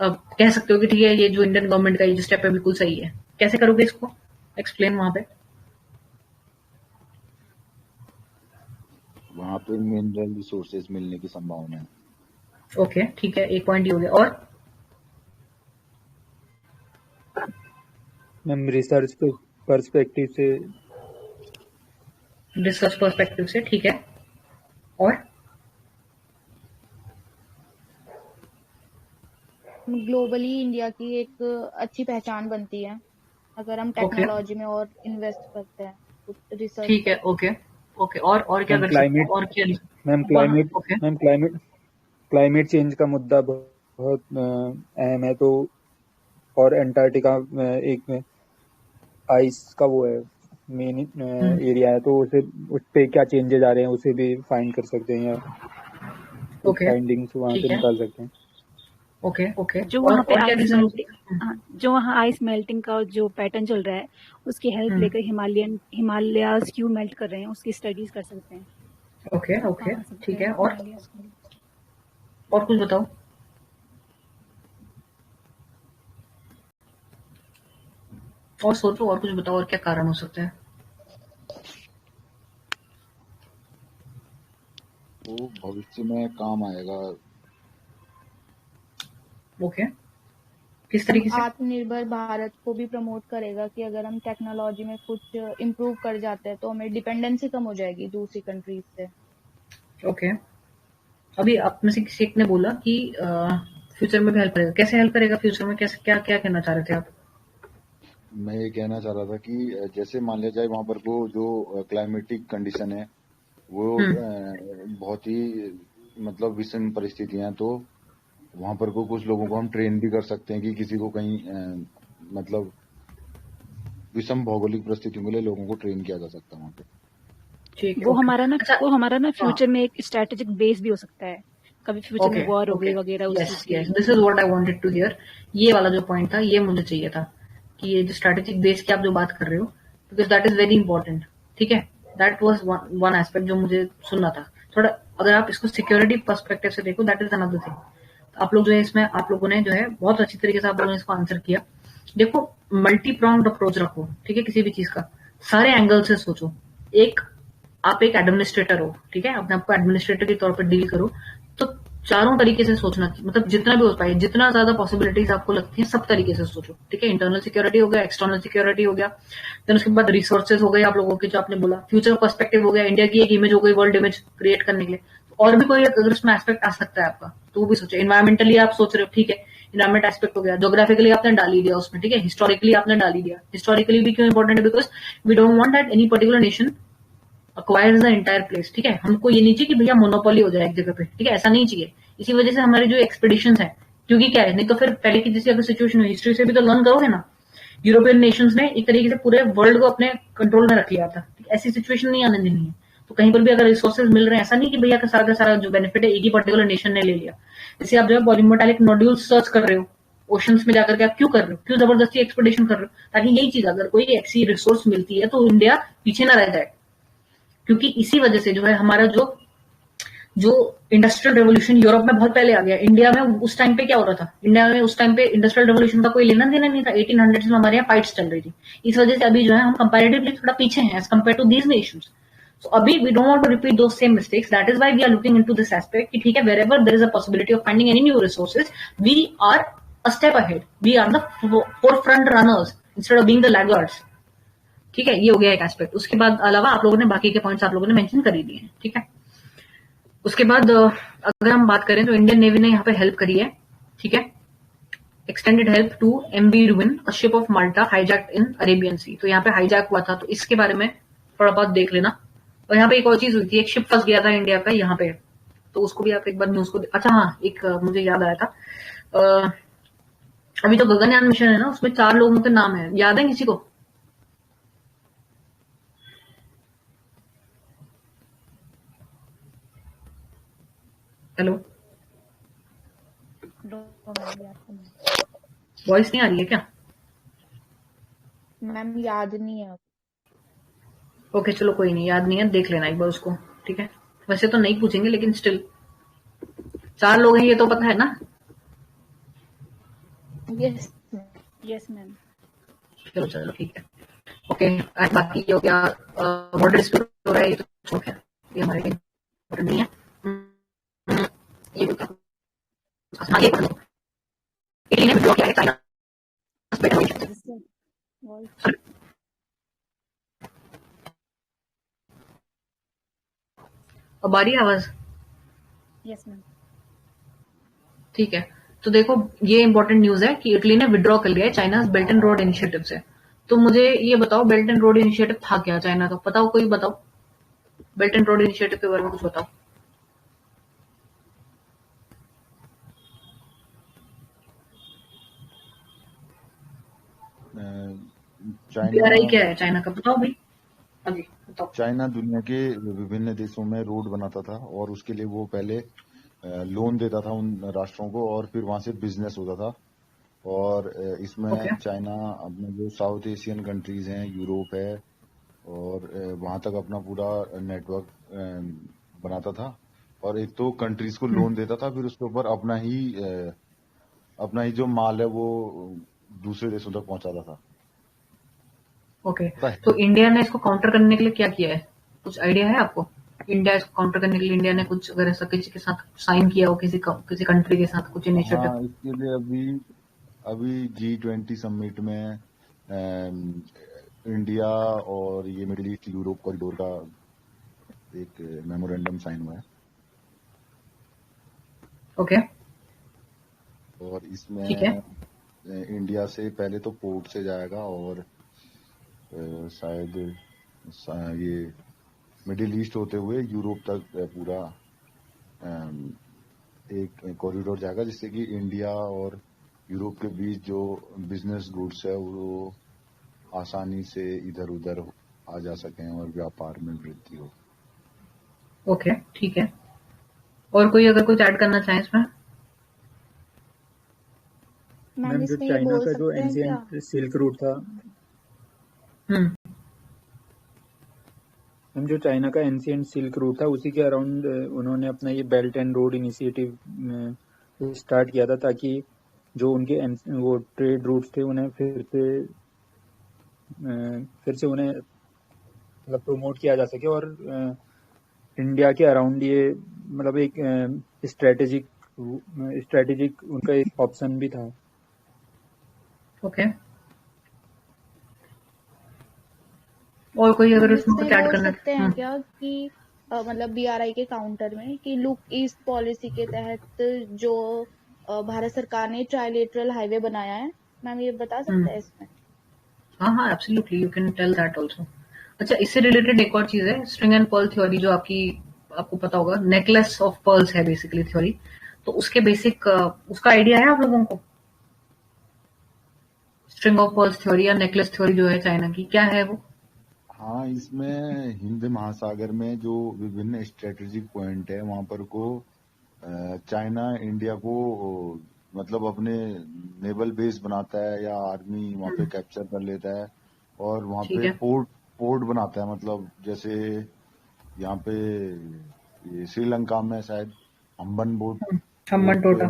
कह सकते हो कि ठीक है ये जो इंडियन गवर्नमेंट का ये जो स्टेप है बिल्कुल सही है? कैसे करोगे इसको एक्सप्लेन वहां पे? वहां पे मिनरल रिसोर्सेज मिलने की संभावना है। ओके, ठीक है, एक पॉइंट ये हो गया। और मैम रिसर्च पर्सपेक्टिव से, रिसर्च पर्सपेक्टिव से, ठीक है। और ग्लोबली इंडिया की एक अच्छी पहचान बनती है अगर हम टेक्नोलॉजी में और इन्वेस्ट करते हैं रिसर्च। ठीक है, ओके ओके। और क्या मैम कर सकते हैं? क्लाइमेट और क्या मैम क्लाइमेट चेंज का मुद्दा बहुत अहम है। तो और अंटार्कटिका एक आइस का वो है मेन एरिया है, तो उस पे क्या चेंजेस आ रहे हैं उसे भी फाइंड कर सकते हैं, या ओके, फाइंडिंग्स वहां ठीक से है, निकाल सकते हैं। Okay okay. जो और वहाँ पे क्या आइस रीजन? मेल्टिंग जो वहाँ आइस मेल्टिंग का जो पैटर्न चल रहा है उसकी हेल्प लेकर हिमालयाज क्यों मेल्ट कर रहे हैं उसकी स्टडीज कर सकते हैं। ओके ओके, कहाँ सकते ठीक हैं है। और हिमालयाज को। और कुछ बताओ। और सोचो, और कुछ बताओ, और क्या कारण हो सकते हैं? वो भविष्य में काम आएगा। ओके, किस तरीके से? आत्मनिर्भर भारत को भी प्रमोट करेगा कि अगर हम टेक्नोलॉजी में कुछ इम्प्रूव कर जाते हैं तो हमें डिपेंडेंसी कम हो जाएगी दूसरी कंट्रीज से। ओके, अभी आप में से किसी एक ने बोला कि फ्यूचर में भी हेल्प करेगा। कैसे हेल्प करेगा फ्यूचर में? कैसे, क्या क्या कहना चाह रहे थे आप? मैं ये कहना चाह रहा था कि जैसे मान लिया जाए वहां पर वो जो क्लाइमेटिक कंडीशन है वो बहुत ही मतलब विषम परिस्थितियां हैं, तो वहां पर को कुछ लोगों को हम ट्रेन भी कर सकते हैं कि किसी को कहीं मतलब विषम भौगोलिक परिस्थितियों के लिए लोगों को ट्रेन किया जा सकता है वहां पे। ठीक है, वो ओके। हमारा ना फ्यूचर में एक स्ट्रेटेजिक बेस भी हो सकता है, कभी फ्यूचर में वॉर हो गई वगैरह उस चीज यस के यस, लिए। This is what I wanted to hear. ये वाला जो पॉइंट था ये मुझे चाहिए था कि ये जो स्ट्रेटेजिक बेस की आप जो बात कर रहे हो, because that is very important. ठीक है, दैट वाज वन एस्पेक्ट जो मुझे सुनना था थोड़ा। अगर आप इसको सिक्योरिटी पर्सपेक्टिव से देखो, दैट इज अनदर थिंग। आप लोग जो है इसमें, आप लोगों ने जो है बहुत अच्छी तरीके से आप लोगों ने इसको आंसर किया। देखो, मल्टी प्रॉन्ग्ड अप्रोच रखो, ठीक है, किसी भी चीज का सारे एंगल से सोचो। एक, आप एक एडमिनिस्ट्रेटर हो, ठीक है, अपने आपको एडमिनिस्ट्रेटर के तौर पर डील करो, चारों तरीके से सोचना, मतलब जितना भी हो पाए, जितना ज्यादा पॉसिबिलिटीज आपको लगती है सब तरीके से सोचो, ठीक है। इंटरनल सिक्योरिटी हो गया, एक्सटर्नल सिक्योरिटी हो गया, देन उसके बाद रिसोर्सेज हो गए आप लोगों के, जो आपने बोला, फ्यूचर पर्सपेक्टिव हो गया, इंडिया की एक इमेज हो गई वर्ल्ड इमेज क्रिएट करने के लिए। और भी कोई अगर उसमें एस्पेक्ट आ सकता है आपका तो वो भी सोचो। इन्वायरमेंटली आप सोच रहे हो, ठीक है, इन्वायरमेंट एस्पेक्ट हो गया, ज्योग्राफिकली आपने डाल ही दिया उसमें, ठीक है, हिस्टोरिकली आपने डाल ही दिया। हिस्टोरिकली भी क्यों इंपॉर्टेंट है, because we don't want that any particular nation acquires the entire place, ठीक है। हमको ये नहीं चाहिए कि भैया मोनोपोली हो जाए एक जगह पे, ठीक है, ऐसा नहीं चाहिए। इसी वजह से हमारी जो एक्सपेडिशंस है, क्योंकि क्या है, नहीं तो फिर पहले की जैसी अगर सिचुएशन हुई, हिस्ट्री से भी तो लर्न करोगे ना, यूरोपियन नेशंस ने एक तरीके से पूरे वर्ल्ड को अपने कंट्रोल में रख लिया था, ऐसी सिचुएशन नहीं आने देनी है। तो कहीं पर भी अगर रिसोर्सेज मिल रहे हैं, ऐसा नहीं कि भैया का सारा जो बेनिफिट है एक ही पर्टिकुलर नेशन ने ले लिया। जैसे आप जो है पॉलीमेटालिक नोड्यूल सर्च कर रहे हो ओशंस में जाकर के, आप क्यों कर रहे हो, क्यों जबरदस्ती एक्सपेडिशन कर रहे हो, ताकि यही चीज अगर कोई ऐसी रिसोर्स मिलती है तो इंडिया पीछे ना रह जाए। क्योंकि इसी वजह से जो है हमारा जो जो इंडस्ट्रियल रेवोल्यूशन यूरोप में बहुत पहले आ गया, इंडिया में उस टाइम पे क्या हो रहा था, इंडिया में उस टाइम पे इंडस्ट्रियल रेवोल्यूशन का कोई लेना देना नहीं था। 1800 में हमारे यहाँ फाइट्स चल रही थी, इस वजह से अभी जो है हम कंपैरेटिवली थोड़ा पीछे हैं as compare to these nations. So अभी we don't want to repeat those same mistakes, that is why we are looking into this aspect कि ठीक है, wherever there is a possibility of finding any new resources, we are a step ahead, we are the forefront runners instead of being the laggards, ठीक है। ये हो गया एक aspect. उसके बाद अलावा आप लोगों ने बाकी के पॉइंट्स आप लोगों ने मेंशन कर ही दिए हैं, ठीक है। उसके बाद अगर हम बात करें तो इंडियन नेवी ने यहाँ पे हेल्प करी है, ठीक है, extended help to MV Rubin, a ship of Malta hijacked in Arabian Sea. तो यहाँ पे हाईजैक हुआ था, तो इसके बारे में थोड़ा बहुत देख लेना। और यहाँ पे एक और चीज हुई थी, एक शिप फंस गया था इंडिया का यहाँ पे, तो उसको भी आप एक बार न्यूज को अच्छा हाँ, एक मुझे याद आया था, अभी तो गगनयान मिशन है ना, उसमें 4 लोगों के नाम है, याद है किसी को? हेलो, वॉइस नहीं आ रही है क्या? मैम याद नहीं है। ओके चलो कोई नहीं, याद नहीं है, देख लेना एक बार उसको, ठीक है। वैसे तो नहीं पूछेंगे लेकिन स्टिल 4 लोग हैं ये तो पता है ना? Yes yes ma'am. चलो चलो ठीक है, ओके। बाकी ये हो गया बॉर्डर डिस्प्यूट हो रहा है, ये तो छोड़ है, ये हमारे लिए इम्पोर्टेंट नहीं है। ये भी हाँ, ये कर लो। इटली ने विड्रॉ किया है चाइना। अब आ रही है आवाज? Yes ma'am. ठीक है, तो देखो ये इंपॉर्टेंट न्यूज है कि इटली ने विड्रॉ कर लिया है China belt and road initiative से। तो मुझे ये बताओ, बेल्ट एंड रोड इनिशिएटिव था क्या चाइना का? बताओ, कोई बताओ, बेल्ट एंड रोड इनिशिएटिव के बारे में कुछ बताओ। चाइना क्या है चाइना का, बताओ भाई। हाँ जी बताओ। चाइना दुनिया के विभिन्न देशों में रोड बनाता था और उसके लिए वो पहले लोन देता था उन राष्ट्रों को और फिर वहां से बिजनेस होता था। और इसमें ओके चाइना अपने जो साउथ एशियन कंट्रीज हैं, यूरोप है, और वहां तक अपना पूरा नेटवर्क बनाता था। और एक तो कंट्रीज को लोन देता था, फिर उसके ऊपर अपना ही जो माल है वो दूसरे देशों तक पहुंचाता था। ओके, पता है? तो इंडिया ने इसको काउंटर करने के लिए क्या किया है, कुछ आइडिया है आपको? इंडिया इसको काउंटर करने के लिए इंडिया ने कुछ अगर ऐसा किसी के साथ साइन किया हो, किसी कंट्री के साथ कुछ इनिशिएटिव? हाँ, इसके लिए अभी G20 समिट में इंडिया और ये मिडिल ईस्ट यूरोप कॉरिडोर का एक मेमोरेंडम साइन हुआ है। ओके और इसमें ठीक है, इंडिया से पहले तो पोर्ट से जाएगा और शायद ये मिडिल ईस्ट होते हुए यूरोप तक पूरा एक कॉरिडोर जाएगा, जिससे कि इंडिया और यूरोप के बीच जो बिजनेस गुड्स है वो आसानी से इधर उधर आ जा सकें और व्यापार में वृद्धि हो। ओके ठीक है, और कोई अगर कुछ ऐड करना चाहे इसमें? मैम मैम जो इसमें ये चाइना बोल का जो सकते हैं क्या? एंशियंट सिल्क रूट था, हम्म मैम जो चाइना का एंशियंट सिल्क रूट था उसी के अराउंड उन्होंने अपना ये belt and road initiative start किया था, ताकि जो उनके वो ट्रेड रूट्स थे उन्हें फिर से उन्हें मतलब प्रमोट किया जा सके। और इंडिया के अराउंड ये मतलब एक स्ट्रेटेजिक उनका एक ऑप्शन भी था। ओके, और कोई अगर हम उसमें इसमें कुछ ऐड बोल करना सकते हैं क्या कि मतलब बीआरआई के काउंटर में कि लुक ईस्ट पॉलिसी के तहत जो भारत सरकार ने ट्राइलेटरल हाईवे बनाया है, मैम ये बता सकते हैं इसमें? हाँ, absolutely you can tell that also. अच्छा, इससे रिलेटेड एक और चीज है, स्ट्रिंग एंड पर्ल थ्योरी, जो आपको पता होगा, नेकलेस ऑफ पर्ल्स है बेसिकली थ्योरी। तो उसके बेसिक उसका आइडिया है आप लोगों को? स्ट्रिंग ऑफ पर्ल्स थ्योरी या नेकलेस थ्योरी जो है चाइना की, क्या है वो? हाँ, इसमें हिंद महासागर में जो विभिन्न स्ट्रेटेजिक पॉइंट है वहां पर को चाइना इंडिया को मतलब अपने नेवल बेस बनाता है या आर्मी वहां पे कैप्चर कर लेता है और वहां ठीक पे है। पोर्ट बनाता है। मतलब जैसे यहाँ पे ये श्रीलंका में शायद हम्बन हम्बन पोर्ट टोटा।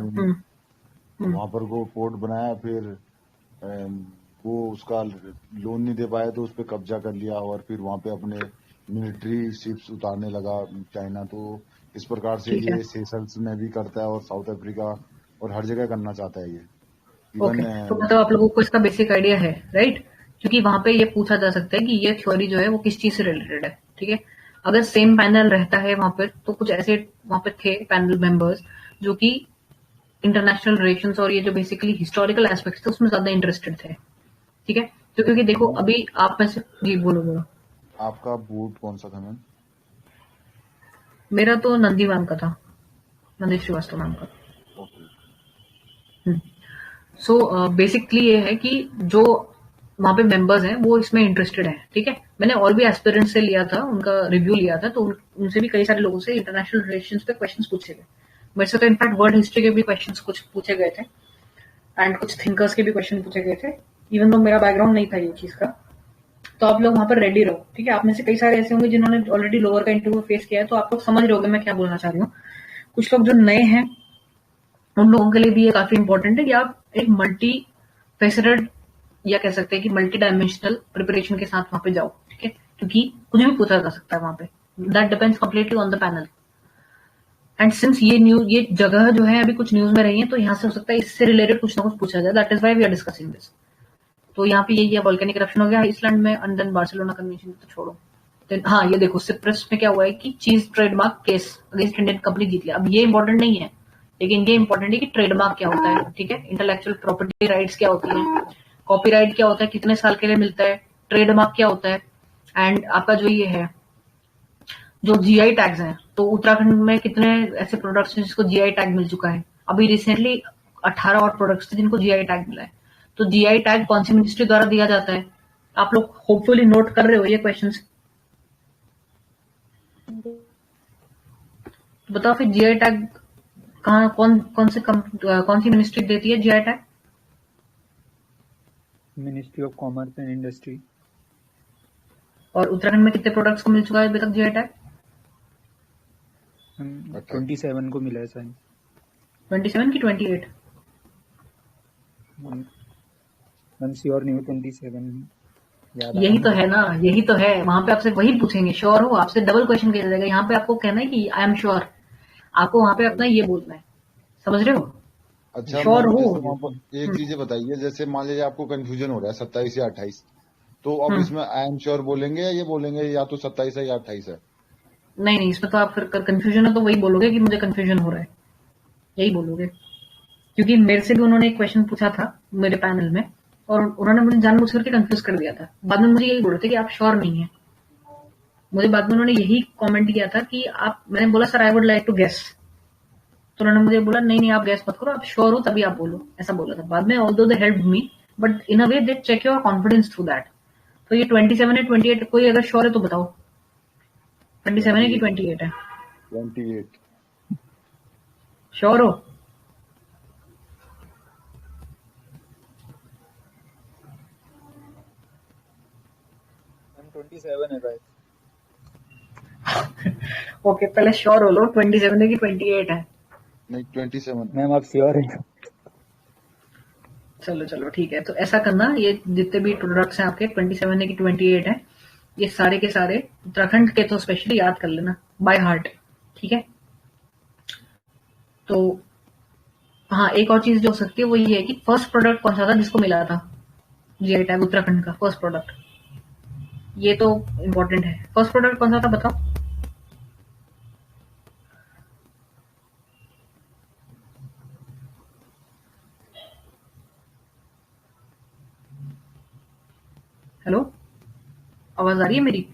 वहां पर को पोर्ट बनाया, फिर वो उसका लोन नहीं दे पाया तो उस पर कब्जा कर लिया और फिर वहां पे अपने मिलिट्री शिप्स उतारने लगा चाइना। तो इस प्रकार से ठीक है। ये सेशल्स में भी करता है और साउथ अफ्रीका और हर जगह करना चाहता है ये। ओके, तो मतलब आप लोगों को इसका बेसिक आइडिया है, राइट? क्योंकि वहां पे ये पूछा जा सकता है कि ये थ्योरी जो है वो किस चीज से रिलेटेड है, ठीक है? अगर सेम पैनल रहता है वहां पर, तो कुछ ऐसे वहां पे थे पैनल मेंबर्स जो कि इंटरनेशनल रिलेशंस और ये जो बेसिकली हिस्टोरिकल एस्पेक्ट्स थे उसमें ज्यादा इंटरेस्टेड थे, ठीक है? तो क्योंकि देखो अभी आप में से, जी बोलो। आपका बोर्ड कौन सा था मैम? मेरा तो नंदी मैम का था, नंदी श्रीवास्तव मैम का। सो बेसिकली ये है कि जो वहां पे मेंबर्स हैं वो इसमें इंटरेस्टेड हैं, ठीक है? मैंने और भी एस्पिरेंट से लिया था, उनका रिव्यू लिया था, तो उनसे भी कई सारे लोगों से इंटरनेशनल रिलेशंस पे क्वेश्चंस पूछे गए। मेरे से तो इनफैक्ट वर्ल्ड हिस्ट्री के भी क्वेश्चंस कुछ पूछे गए थे एंड कुछ थिंकर्स के भी क्वेश्चन पूछे गए थे, इवन तो मेरा बैकग्राउंड नहीं था ये चीज का। तो आप लोग वहां पर रेडी रहो, ठीक है? आप में से कई सारे ऐसे होंगे जिन्होंने ऑलरेडी लोअर का इंटरव्यू फेस किया है, तो आप लोग समझ रहे होगे मैं क्या बोलना चाह रही हूँ। कुछ लोग जो नए हैं उन लोगों के लिए भी ये काफी इंपॉर्टेंट है कि आप एक मल्टी फेसेटेड या कह सकते हैं कि मल्टी डायमेंशनल प्रिपरेशन के साथ वहां पे जाओ, ठीक है? क्योंकि कुछ भी पूछा जा सकता है वहां पे, that depends completely on the panel. And since ये जगह जो है अभी कुछ न्यूज में रही है, तो यहाँ से हो सकता है इससे रिलेटेड कुछ ना कुछ पूछा जाए, that is why we are discussing this. तो यहाँ पे यही है, वोल्केनिक करप्शन हो गया आइसलैंड में, एंड देन बार्सिलोना कन्वेंशन तो छोड़ो। देन हाँ, ये देखो सिप्रस में क्या हुआ है कि cheese trademark case against Indian company जीत लिया। अब ये इंपॉर्टेंट नहीं है, लेकिन ये इंपॉर्टेंट है कि ट्रेडमार्क क्या होता है, ठीक है? इंटेलेक्चुअल प्रॉपर्टी राइट्स क्या होती है, कॉपीराइट क्या होता है, कितने साल के लिए मिलता है, ट्रेडमार्क क्या होता है, एंड आपका जो ये है जो जीआई टैग्स हैं, तो उत्तराखंड में कितने ऐसे प्रोडक्ट्स हैं जिसको जीआई टैग मिल चुका है। अभी रिसेंटली 18 और प्रोडक्ट्स थे जिनको जीआई टैग मिला है। तो जीआई टैग कौन सी मिनिस्ट्री द्वारा दिया जाता है? आप लोग होपफुली नोट कर रहे हो ये क्वेश्चंस। तो बताओ फिर जीआई टैग कहाँ कौन सी मिनिस्ट्री देती है GI tag? Ministry of commerce and industry. और उत्तराखंड में कितने प्रोडक्ट्स को मिल चुका है अभी तक जीआई टैग? 27 को मिला है शायद। 27 की 28? मैं श्योर नहीं हूँ, 27 याद यही तो है ना, यही तो है। वहां पे आपसे वही पूछेंगे, श्योर हो? आपसे डबल क्वेश्चन किया जाएगा। यहाँ पे आपको कहना है कि आई एम श्योर, आपको वहां पे अपना ये बोलना है, समझ रहे हो? अच्छा श्योर मैम, हो? जैसे वहाँ पर एक चीज बताइए, जैसे मान लीजिए आपको कंफ्यूजन हो रहा है 27 या 28, तो अब इसमें आई एम श्योर बोलेंगे या ये बोलेंगे या तो 27 है या 28 है? नहीं, इसमें तो आप फिर कंफ्यूजन है तो वही बोलोगे कि मुझे कंफ्यूजन हो रहा है, यही बोलोगे। क्योंकि मेरे से भी उन्होंने एक क्वेश्चन पूछा था मेरे पैनल में, और उन्होंने मुझे जानबूझ करके कंफ्यूज कर दिया था। बाद में मुझे यही बोल रहे थे कि आप श्योर नहीं है। मुझे बाद में उन्होंने यही कमेंट किया था कि आप, मैंने बोला sir I would like to guess, तो उन्होंने मुझे बोला नहीं आप गैस मत करो, आप श्योर हो तभी आप बोलो, ऐसा बोला था। बाद में although they helped me, but in a way they check your confidence through that. तो ये 27 है 28, कोई अगर श्योर है तो बताओ 27 है कि 28 है? 28। श्योर हो? मैम 27 है भाई। ओके, पहले श्योर हो लो 27 है कि 28 है? नहीं 27। मैम आप श्योर है? चलो ठीक है, तो ऐसा करना, ये जितने भी प्रोडक्ट्स हैं आपके 27 है कि 28 है, ये सारे के सारे उत्तराखंड के तो स्पेशली याद कर लेना बाय हार्ट, ठीक है? तो हाँ, एक और चीज जो हो सकती है वो ये है कि फर्स्ट प्रोडक्ट कौन सा था जिसको मिला था जीआई टैग उत्तराखंड का फर्स्ट प्रोडक्ट, ये तो इम्पोर्टेंट है। फर्स्ट प्रोडक्ट कौन सा था बताओ? हेलो, आवाज आ रही है मेरी?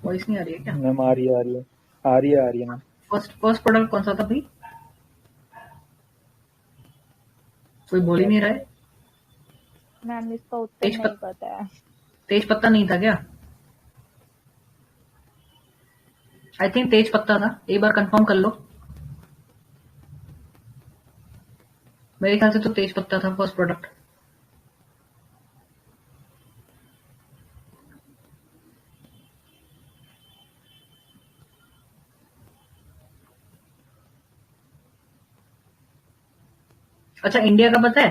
वॉइस नहीं आ रही है क्या? मैम आ रही है मैम। फर्स्ट प्रोडक्ट कौन सा था भाई? कोई बोल ही नहीं रहा है। मैम इसका उत्तर तेज नहीं पता है। तेज पत्ता नहीं था क्या? आई थिंक तेज पत्ता था, एक बार कंफर्म कर लो। मेरे ख्याल से तो तेज पत्ता था फर्स्ट प्रोडक्ट। अच्छा, इंडिया का पता है?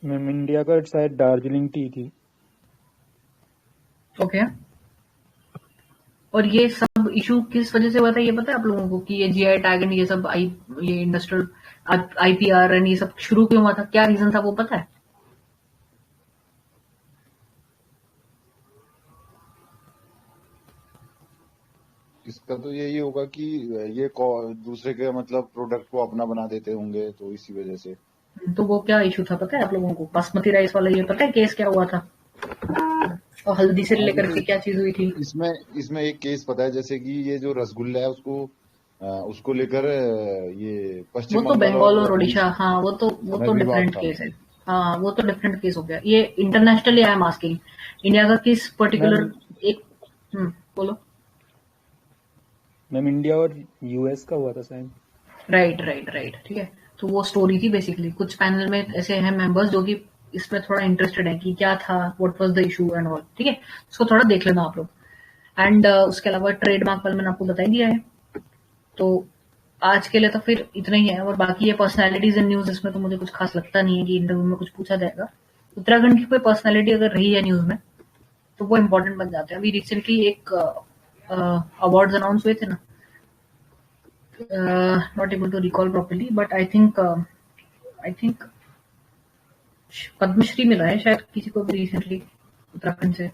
मैम इंडिया का शायद दार्जिलिंग टी थी। ओके। और ये सब इशू किस वजह से हुआ था ये पता है आप लोगों को? कि ये जीआई टैग एंड ये सब ये इंडस्ट्रियल आईपीआर एंड ये सब शुरू क्यों हुआ था? क्या रीजन था वो पता है? इसका तो यही होगा कि ये दूसरे के मतलब प्रोडक्ट को अपना बना देते होंगे, तो इसी वजह से। तो वो क्या इशू था पता है आप लोगों को? बासमती राइस वाला ये पता है केस क्या हुआ था? और हल्दी से हाँ, लेकर जैसे के क्या चीज हुई थी? इसमें एक केस पता है, जैसे कि ये जो रसगुल्ला है उसको लेकर ये वो पश्चिम तो बंगाल बंगाल और और ओडिशा, हाँ वो तो में विवाद डिफरेंट था। केस है। हाँ वो तो डिफरेंट केस हो गया। ये internationally I am asking, India का किस पर्टिकुलर मैम एक बोलो। इंडिया और यूएस का हुआ था शायद। राइट, ठीक है। तो वो स्टोरी थी बेसिकली। कुछ पैनल में ऐसे हैं मेंबर्स जो कि इसमें थोड़ा इंटरेस्टेड है कि क्या था, what was the issue and all, ठीक है। उसको थोड़ा देख लेना आप लोग। एंड उसके अलावा ट्रेडमार्क वाला मैंने आपको बता ही दिया है। तो आज के लिए तो फिर इतना ही है। और बाकी ये पर्सनालिटीज एंड न्यूज, इसमें तो मुझे कुछ खास लगता नहीं है कि इंटरव्यू में कुछ पूछा जाएगा। उत्तराखंड की कोई पर्सनालिटी अगर रही है न्यूज में तो वो इम्पोर्टेंट बन जाते हैं। अभी रिसेंटली एक अवार्ड्स अनाउंस हुए थे ना, not able to recall properly but I think Padma Shri मिला है शायद किसी को भी रिसेंटली उत्तराखंड से।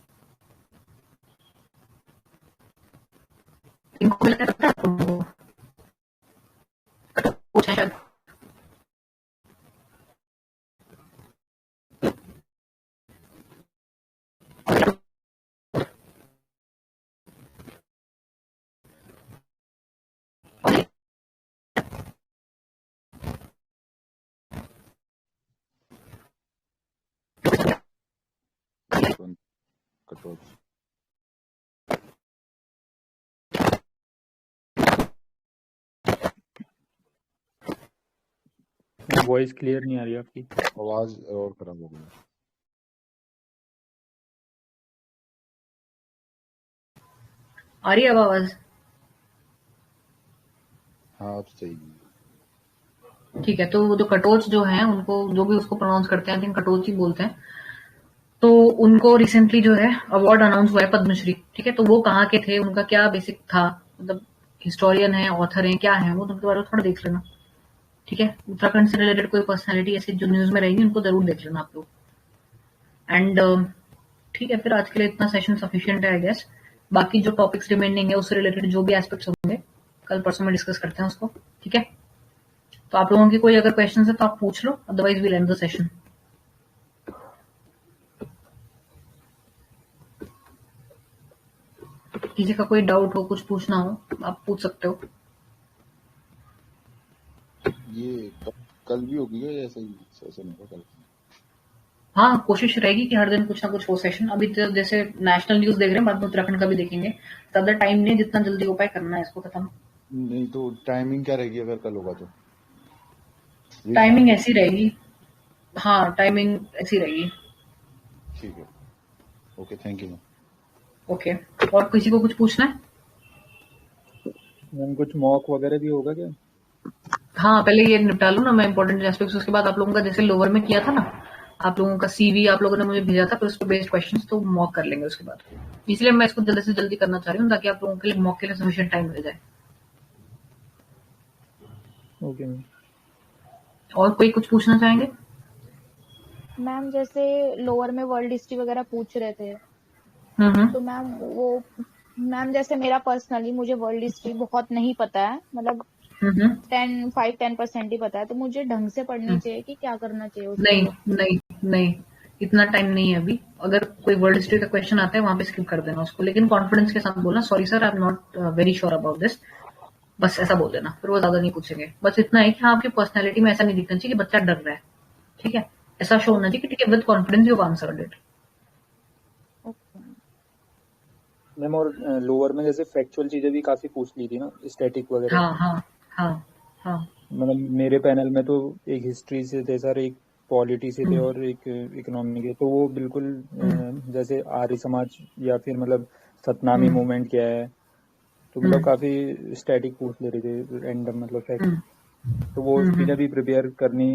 इनको मिला है पता है आपको? कुछ है शायद। कटोच। वॉइस क्लियर नहीं आ रही आपकी। आवाज और खराब हो गई। आ रही है अब आवाज? हाँ अब सही। ठीक है। तो वो जो कटोच जो है, उनको जो भी उसको प्रोनाउंस करते हैं, आई थिंक कटोच ही बोलते हैं। तो उनको रिसेंटली जो है अवार्ड अनाउंस हुआ है पद्मश्री, ठीक है। तो वो कहाँ के थे, उनका क्या बेसिक था, मतलब हिस्टोरियन है, ऑथर है, क्या है वो, उनके बारे में थोड़ा देख लेना, ठीक है। उत्तराखंड से रिलेटेड कोई पर्सनैलिटी ऐसी जो न्यूज में रहेगी उनको जरूर देख लेना आप लोग। एंड ठीक है, फिर आज के लिए इतना सेशन सफिशिएंट है आई गेस। बाकी जो टॉपिक्स रिमेनिंग है उससे रिलेटेड जो भी एस्पेक्ट्स होंगे कल परसों में डिस्कस करते हैं उसको, ठीक है। तो आप लोगों की कोई अगर क्वेश्चन है तो आप पूछ लो, otherwise we'll end the session. किसी का कोई डाउट हो, कुछ पूछना हो, आप पूछ सकते हो। ये कल भी होगी क्या, ऐसा ही सेशन होगा कल? हाँ, कोशिश रहेगी कि हर दिन कुछ ना कुछ हो सेशन। अभी तो जैसे नेशनल न्यूज देख रहे हैं, बाद में उत्तराखंड का भी देखेंगे। ज्यादा टाइम नहीं, जितना जल्दी हो पाए करना है इसको खत्म। नहीं तो टाइमिंग क्या रहेगी अगर कल होगा तो? टाइमिंग ऐसी रहेगी। हाँ, टाइमिंग ऐसी रहेगी। ठीक है, ओके, थैंक यू। ओके। और किसी को कुछ पूछना है? मैम कुछ मॉक वगैरह भी होगा क्या? हाँ, पहले ये निपटा लूँ ना मैं इंपॉर्टेंट एस्पेक्ट्स, उसके बाद आप लोगों का जैसे लोअर में किया था ना, आप लोगों का CV आप लोगों ने मुझे भेजा था, फिर उस पर बेस्ड क्वेश्चंस तो मॉक कर लेंगे उसके बाद। इसलिए मैं इसको जल्दी से जल्दी करना चाह रही हूँ ताकि आप लोगों के लिए मॉक के लिए सफिशिएंट टाइम मिल जाए। Okay ma'am. और कोई कुछ पूछना चाहेंगे? मैम जैसे लोअर में वर्ल्ड हिस्ट्री वगैरह पूछ रहे थे, तो मैम जैसे मेरा पर्सनली मुझे वर्ल्ड हिस्ट्री बहुत नहीं पता है, मतलब 10% ही पता है, तो मुझे ढंग से पढ़नी चाहिए कि क्या करना चाहिए उसके नहीं लिए? नहीं नहीं, इतना टाइम नहीं है अभी। अगर कोई वर्ल्ड हिस्ट्री का क्वेश्चन आता है वहां पे स्किप कर देना उसको, लेकिन कॉन्फिडेंस के साथ बोलना sorry sir I am not very sure about this, बस ऐसा बोल देना, फिर वो ज्यादा नहीं पूछेंगे। बस इतना है कि हाँ आपकी पर्सनैलिटी में ऐसा नहीं दिखना चाहिए कि बच्चा डर रहा है, ठीक है, ऐसा शो होना चाहिए कि ठीक है with confidence you answered it. Ma'am और लोअर में जैसे फैक्चुअल चीजें भी काफी पूछ ली थी ना, स्टैटिक वगैरह। हाँ हाँ हाँ हाँ। मतलब मेरे पैनल में तो एक हिस्ट्री से थे सर, एक पॉलिटी से थे और एक इकोनॉमी के, तो वो बिल्कुल जैसे आर्य समाज या फिर मतलब सतनामी मूवमेंट क्या है, तो मतलब काफी स्टैटिक पूछ ले रहे थे रैंडम मतलब फैक्ट, तो वो चीजें भी प्रिपेयर करनी।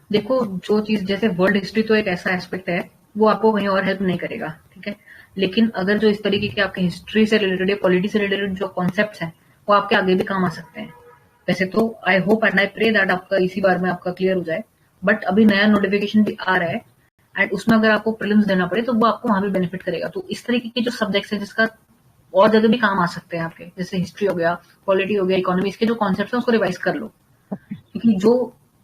देखो जो चीज जैसे वर्ल्ड हिस्ट्री तो एक ऐसा एस्पेक्ट है वो आपको कहीं और हेल्प नहीं करेगा, ठीक है, लेकिन अगर जो इस तरीके के आपके हिस्ट्री से रिलेटेड या पॉलिटी से रिलेटेड जो कॉन्सेप्ट्स हैं वो आपके आगे भी काम आ सकते हैं। वैसे तो I hope and I pray that आपका इसी बार में आपका क्लियर हो जाए, बट अभी नया नोटिफिकेशन भी आ रहा है एंड उसमें अगर आपको प्रीलिम्स देना पड़े तो वो आपको वहां भी बेनिफिट करेगा। तो इस तरीके के जो सब्जेक्ट्स है जिसका और जगह भी काम आ सकते हैं आपके, जैसे हिस्ट्री हो गया, पॉलिटी हो गया, इकोनॉमी, इसके जो कॉन्सेप्ट है उसको रिवाइज कर लो, क्योंकि जो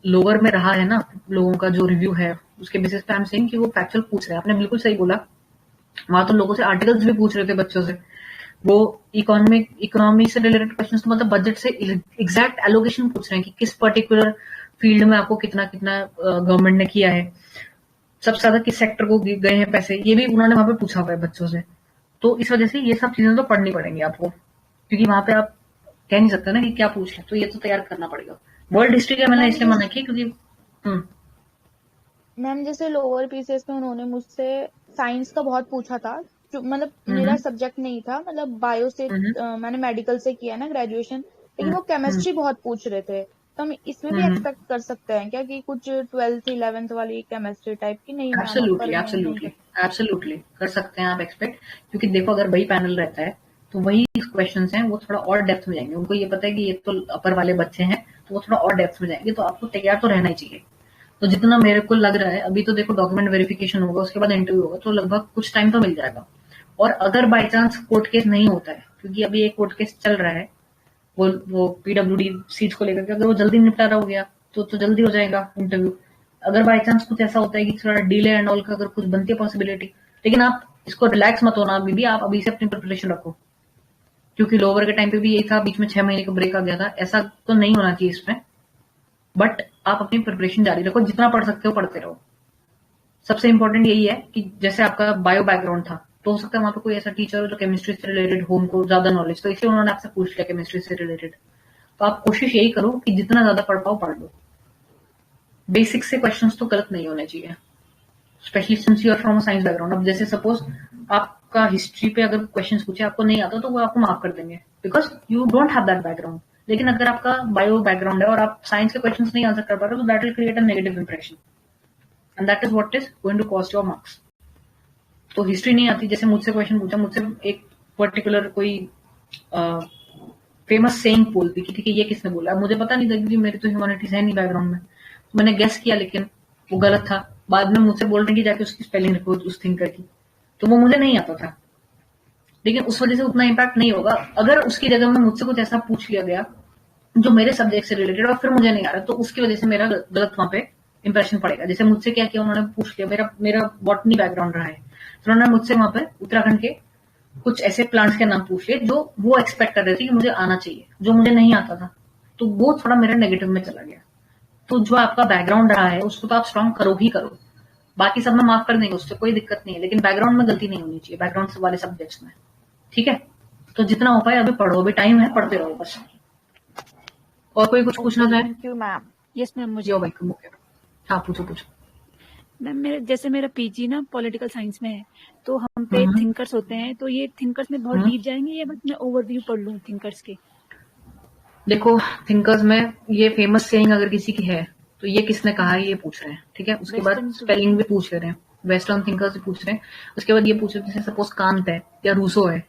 लोअर में रहा है ना लोगों का जो रिव्यू है उसके बेसिस पे आई एम सेइंग कि वो फैक्चुअल पूछ रहे हैं। आपने बिल्कुल सही बोला, वहां तो लोगों से आर्टिकल्स भी पूछ रहे थे बच्चों से, वो इकोनॉमी से रिलेटेड क्वेश्चन, तो मतलब बजट से एग्जैक्ट एलोकेशन पूछ रहे हैं कि किस पर्टिकुलर फील्ड में आपको कितना कितना गवर्नमेंट ने किया है, सबसे ज्यादा किस सेक्टर को गए हैं पैसे, ये भी उन्होंने वहां पे पूछा हुआ है बच्चों से। तो इस वजह से ये सब चीजें तो पढ़नी पड़ेंगी आपको, क्योंकि वहां पे आप कह नहीं सकते ना कि क्या पूछ ले, तो ये तो तैयार करना पड़ेगा। वर्ल्ड हिस्ट्री का मैंने इसलिए मना किया क्योंकि मैम जैसे लोअर पीसीएस में उन्होंने मुझसे साइंस का बहुत पूछा था, जो मतलब मेरा सब्जेक्ट नहीं था, मतलब बायो से मैंने मेडिकल से किया ना ग्रेजुएशन, लेकिन वो केमिस्ट्री बहुत पूछ रहे थे, तो हम इसमें भी एक्सपेक्ट कर सकते हैं क्या कि कुछ 12th 11th वाली केमिस्ट्री टाइप की? नहीं मैम, एब्सोल्युटली एब्सोल्युटली एब्सोल्युटली कर सकते हैं आप एक्सपेक्ट, क्योंकि देखो अगर वही पैनल रहता है तो वही क्वेश्चंस हैं वो थोड़ा और डेप्थ में जाएंगे, उनको ये पता है कि ये तो अपर वाले बच्चे हैं तो वो थोड़ा और डेप्थ में जाएंगे, तो आपको तैयार तो रहना ही चाहिए। तो जितना मेरे को लग रहा है अभी तो देखो डॉक्यूमेंट वेरिफिकेशन होगा, उसके बाद इंटरव्यू होगा, तो लगभग कुछ टाइम तो मिल जाएगा। और अगर बाई चांस कोर्ट केस नहीं होता है, क्योंकि अभी एक कोर्ट केस चल रहा है वो पीडब्ल्यूडी सीट को लेकर के, अगर वो जल्दी निपटारा हो गया तो जल्दी हो जाएगा इंटरव्यू। अगर बाई चांस कुछ ऐसा होता है कि थोड़ा डिले एंड ऑल का अगर कुछ बनती है पॉसिबिलिटी, लेकिन आप इसको रिलैक्स मत होना अभी भी, आप अभी से अपनी प्रिपरेशन रखो, क्योंकि लोअर के टाइम पे भी यही था, बीच में 6 महीने का ब्रेक आ गया था, ऐसा तो नहीं होना चाहिए इसमें। बट आप अपनी प्रिपरेशन जारी रखो, जितना पढ़ सकते हो पढ़ते रहो। सबसे इंपॉर्टेंट यही है कि जैसे आपका बायो बैकग्राउंड था, तो हो सकता है वहां पे कोई ऐसा टीचर हो जो केमिस्ट्री से रिलेटेड हो, उनको ज्यादा नॉलेज, तो इसलिए उन्होंने आपसे पूछ लिया केमिस्ट्री से रिलेटेड। तो आप कोशिश यही करो कि जितना ज्यादा पढ़ पाओ पढ़ लो, बेसिक से क्वेश्चंस तो गलत नहीं होने चाहिए, specially since you are from science background. अब जैसे सपोज आपका हिस्ट्री पे अगर क्वेश्चंस पूछे आपको नहीं आता तो वो आपको माफ कर देंगे because you don't have that background, लेकिन अगर आपका बायो बैकग्राउंड है और आप साइंस के क्वेश्चंस नहीं आंसर कर पा रहे हो तो that will create a negative impression and that is what is going to cost your marks. तो हिस्ट्री नहीं आती, जैसे मुझसे क्वेश्चन पूछा, मुझसे एक पर्टिकुलर कोई फेमस सेइंग बोलती कि ठीक है ये किसने बोला, मुझे पता नहीं था क्योंकि मेरी तो ह्यूमैनिटीज है नहीं बैकग्राउंड में, तो मैंने गेस किया लेकिन वो गलत था। बाद में मुझसे बोल रहे कि जाके उसकी स्पेलिंग लिखो उस थिंकर की, तो वो मुझे नहीं आता था, लेकिन उस वजह से उतना इम्पैक्ट नहीं होगा। अगर उसकी जगह में मुझसे कुछ ऐसा पूछ लिया गया जो मेरे सब्जेक्ट से रिलेटेड और फिर मुझे नहीं आ रहा, तो उसकी वजह से मेरा गलत वहां पे इंप्रेशन पड़ेगा। जैसे मुझसे क्या किया, उन्होंने पूछ लिया, मेरा बॉटनी बैकग्राउंड रहा है, तो उन्होंने मुझसे वहां पे उत्तराखंड के कुछ ऐसे प्लांट्स के नाम पूछ लिए जो वो एक्सपेक्ट कर रहे थे कि मुझे आना चाहिए, जो मुझे नहीं आता था, तो वो थोड़ा मेरा नेगेटिव में चला गया। तो जो आपका बैकग्राउंड रहा है उसको तो आप स्ट्रॉन्ग करो ही करो, बाकी सब में माफ कर देंगे, उससे कोई दिक्कत नहीं है, लेकिन बैकग्राउंड में गलती नहीं होनी चाहिए, बैकग्राउंड वाले सब्जेक्ट्स में, ठीक है। तो जितना हो पाए अभी पढ़ो, अभी टाइम है, पढ़ते रहो बस। और कोई कुछ पूछना चाहे? Thank you ma'am. Yes ma'am, मुझे हाँ पूछो। मैम मेरा पीजी ना पॉलिटिकल साइंस में है, तो हम पे थिंकर्स होते हैं, तो ये थिंकर्स में बहुत डीप जाएंगे या बस मैं ओवरव्यू पढ़ लूं थिंकर्स के? देखो थिंकर्स में ये फेमस सेइंग अगर किसी की है तो ये किसने कहा है ये पूछ रहे हैं, ठीक है। उसके बाद वेस्टर्न स्पेलिंग भी पूछ ले रहे हैं, वेस्टर्न थिंकर्स भी पूछ रहे हैं। उसके बाद ये पूछ रहे हैं जैसे सपोज कांत है या रूसो है,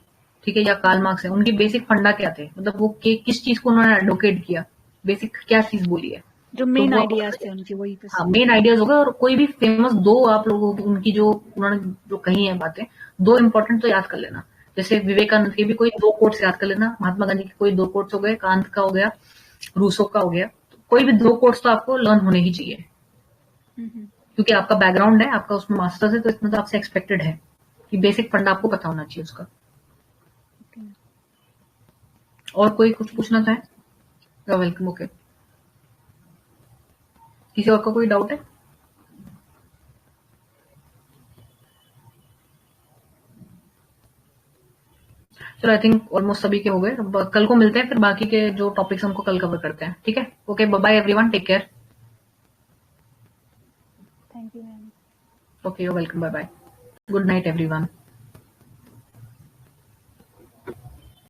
ठीक है, या कार्ल मार्क्स है, उनकी बेसिक फंडा क्या थे, मतलब वो किस चीज को उन्होंने एडवोकेट किया, बेसिक क्या चीज बोली है, जो तो मेन वो आइडियाज थे उनके वही पे। हाँ मेन आइडियाज होगा। और कोई भी फेमस दो आप लोगों की उनकी जो उन्होंने जो कही है बातें, दो इंपॉर्टेंट तो याद कर लेना। जैसे विवेकानंद के भी कोई दो कोट्स याद कर लेना, महात्मा गांधी के कोई दो कोट्स हो गए, कांत का हो गया, रूसो का हो गया, तो कोई भी दो कोट्स तो आपको लर्न होने ही चाहिए, क्योंकि आपका बैकग्राउंड है, आपका उसमें मास्टर्स है, तो इतना तो आपसे एक्सपेक्टेड है कि बेसिक फंडा आपको पता होना चाहिए उसका। और कोई कुछ पूछना चाहे? वेलकम। ओके, किसी और का कोई डाउट है? चलो आई थिंक ऑलमोस्ट सभी के हो गए। अब कल को मिलते हैं, फिर बाकी के जो टॉपिक्स हमको कल कवर करते हैं, ठीक है। Okay, bye everyone, take care. Thank you ma'am. Okay, you welcome, bye bye, good night everyone.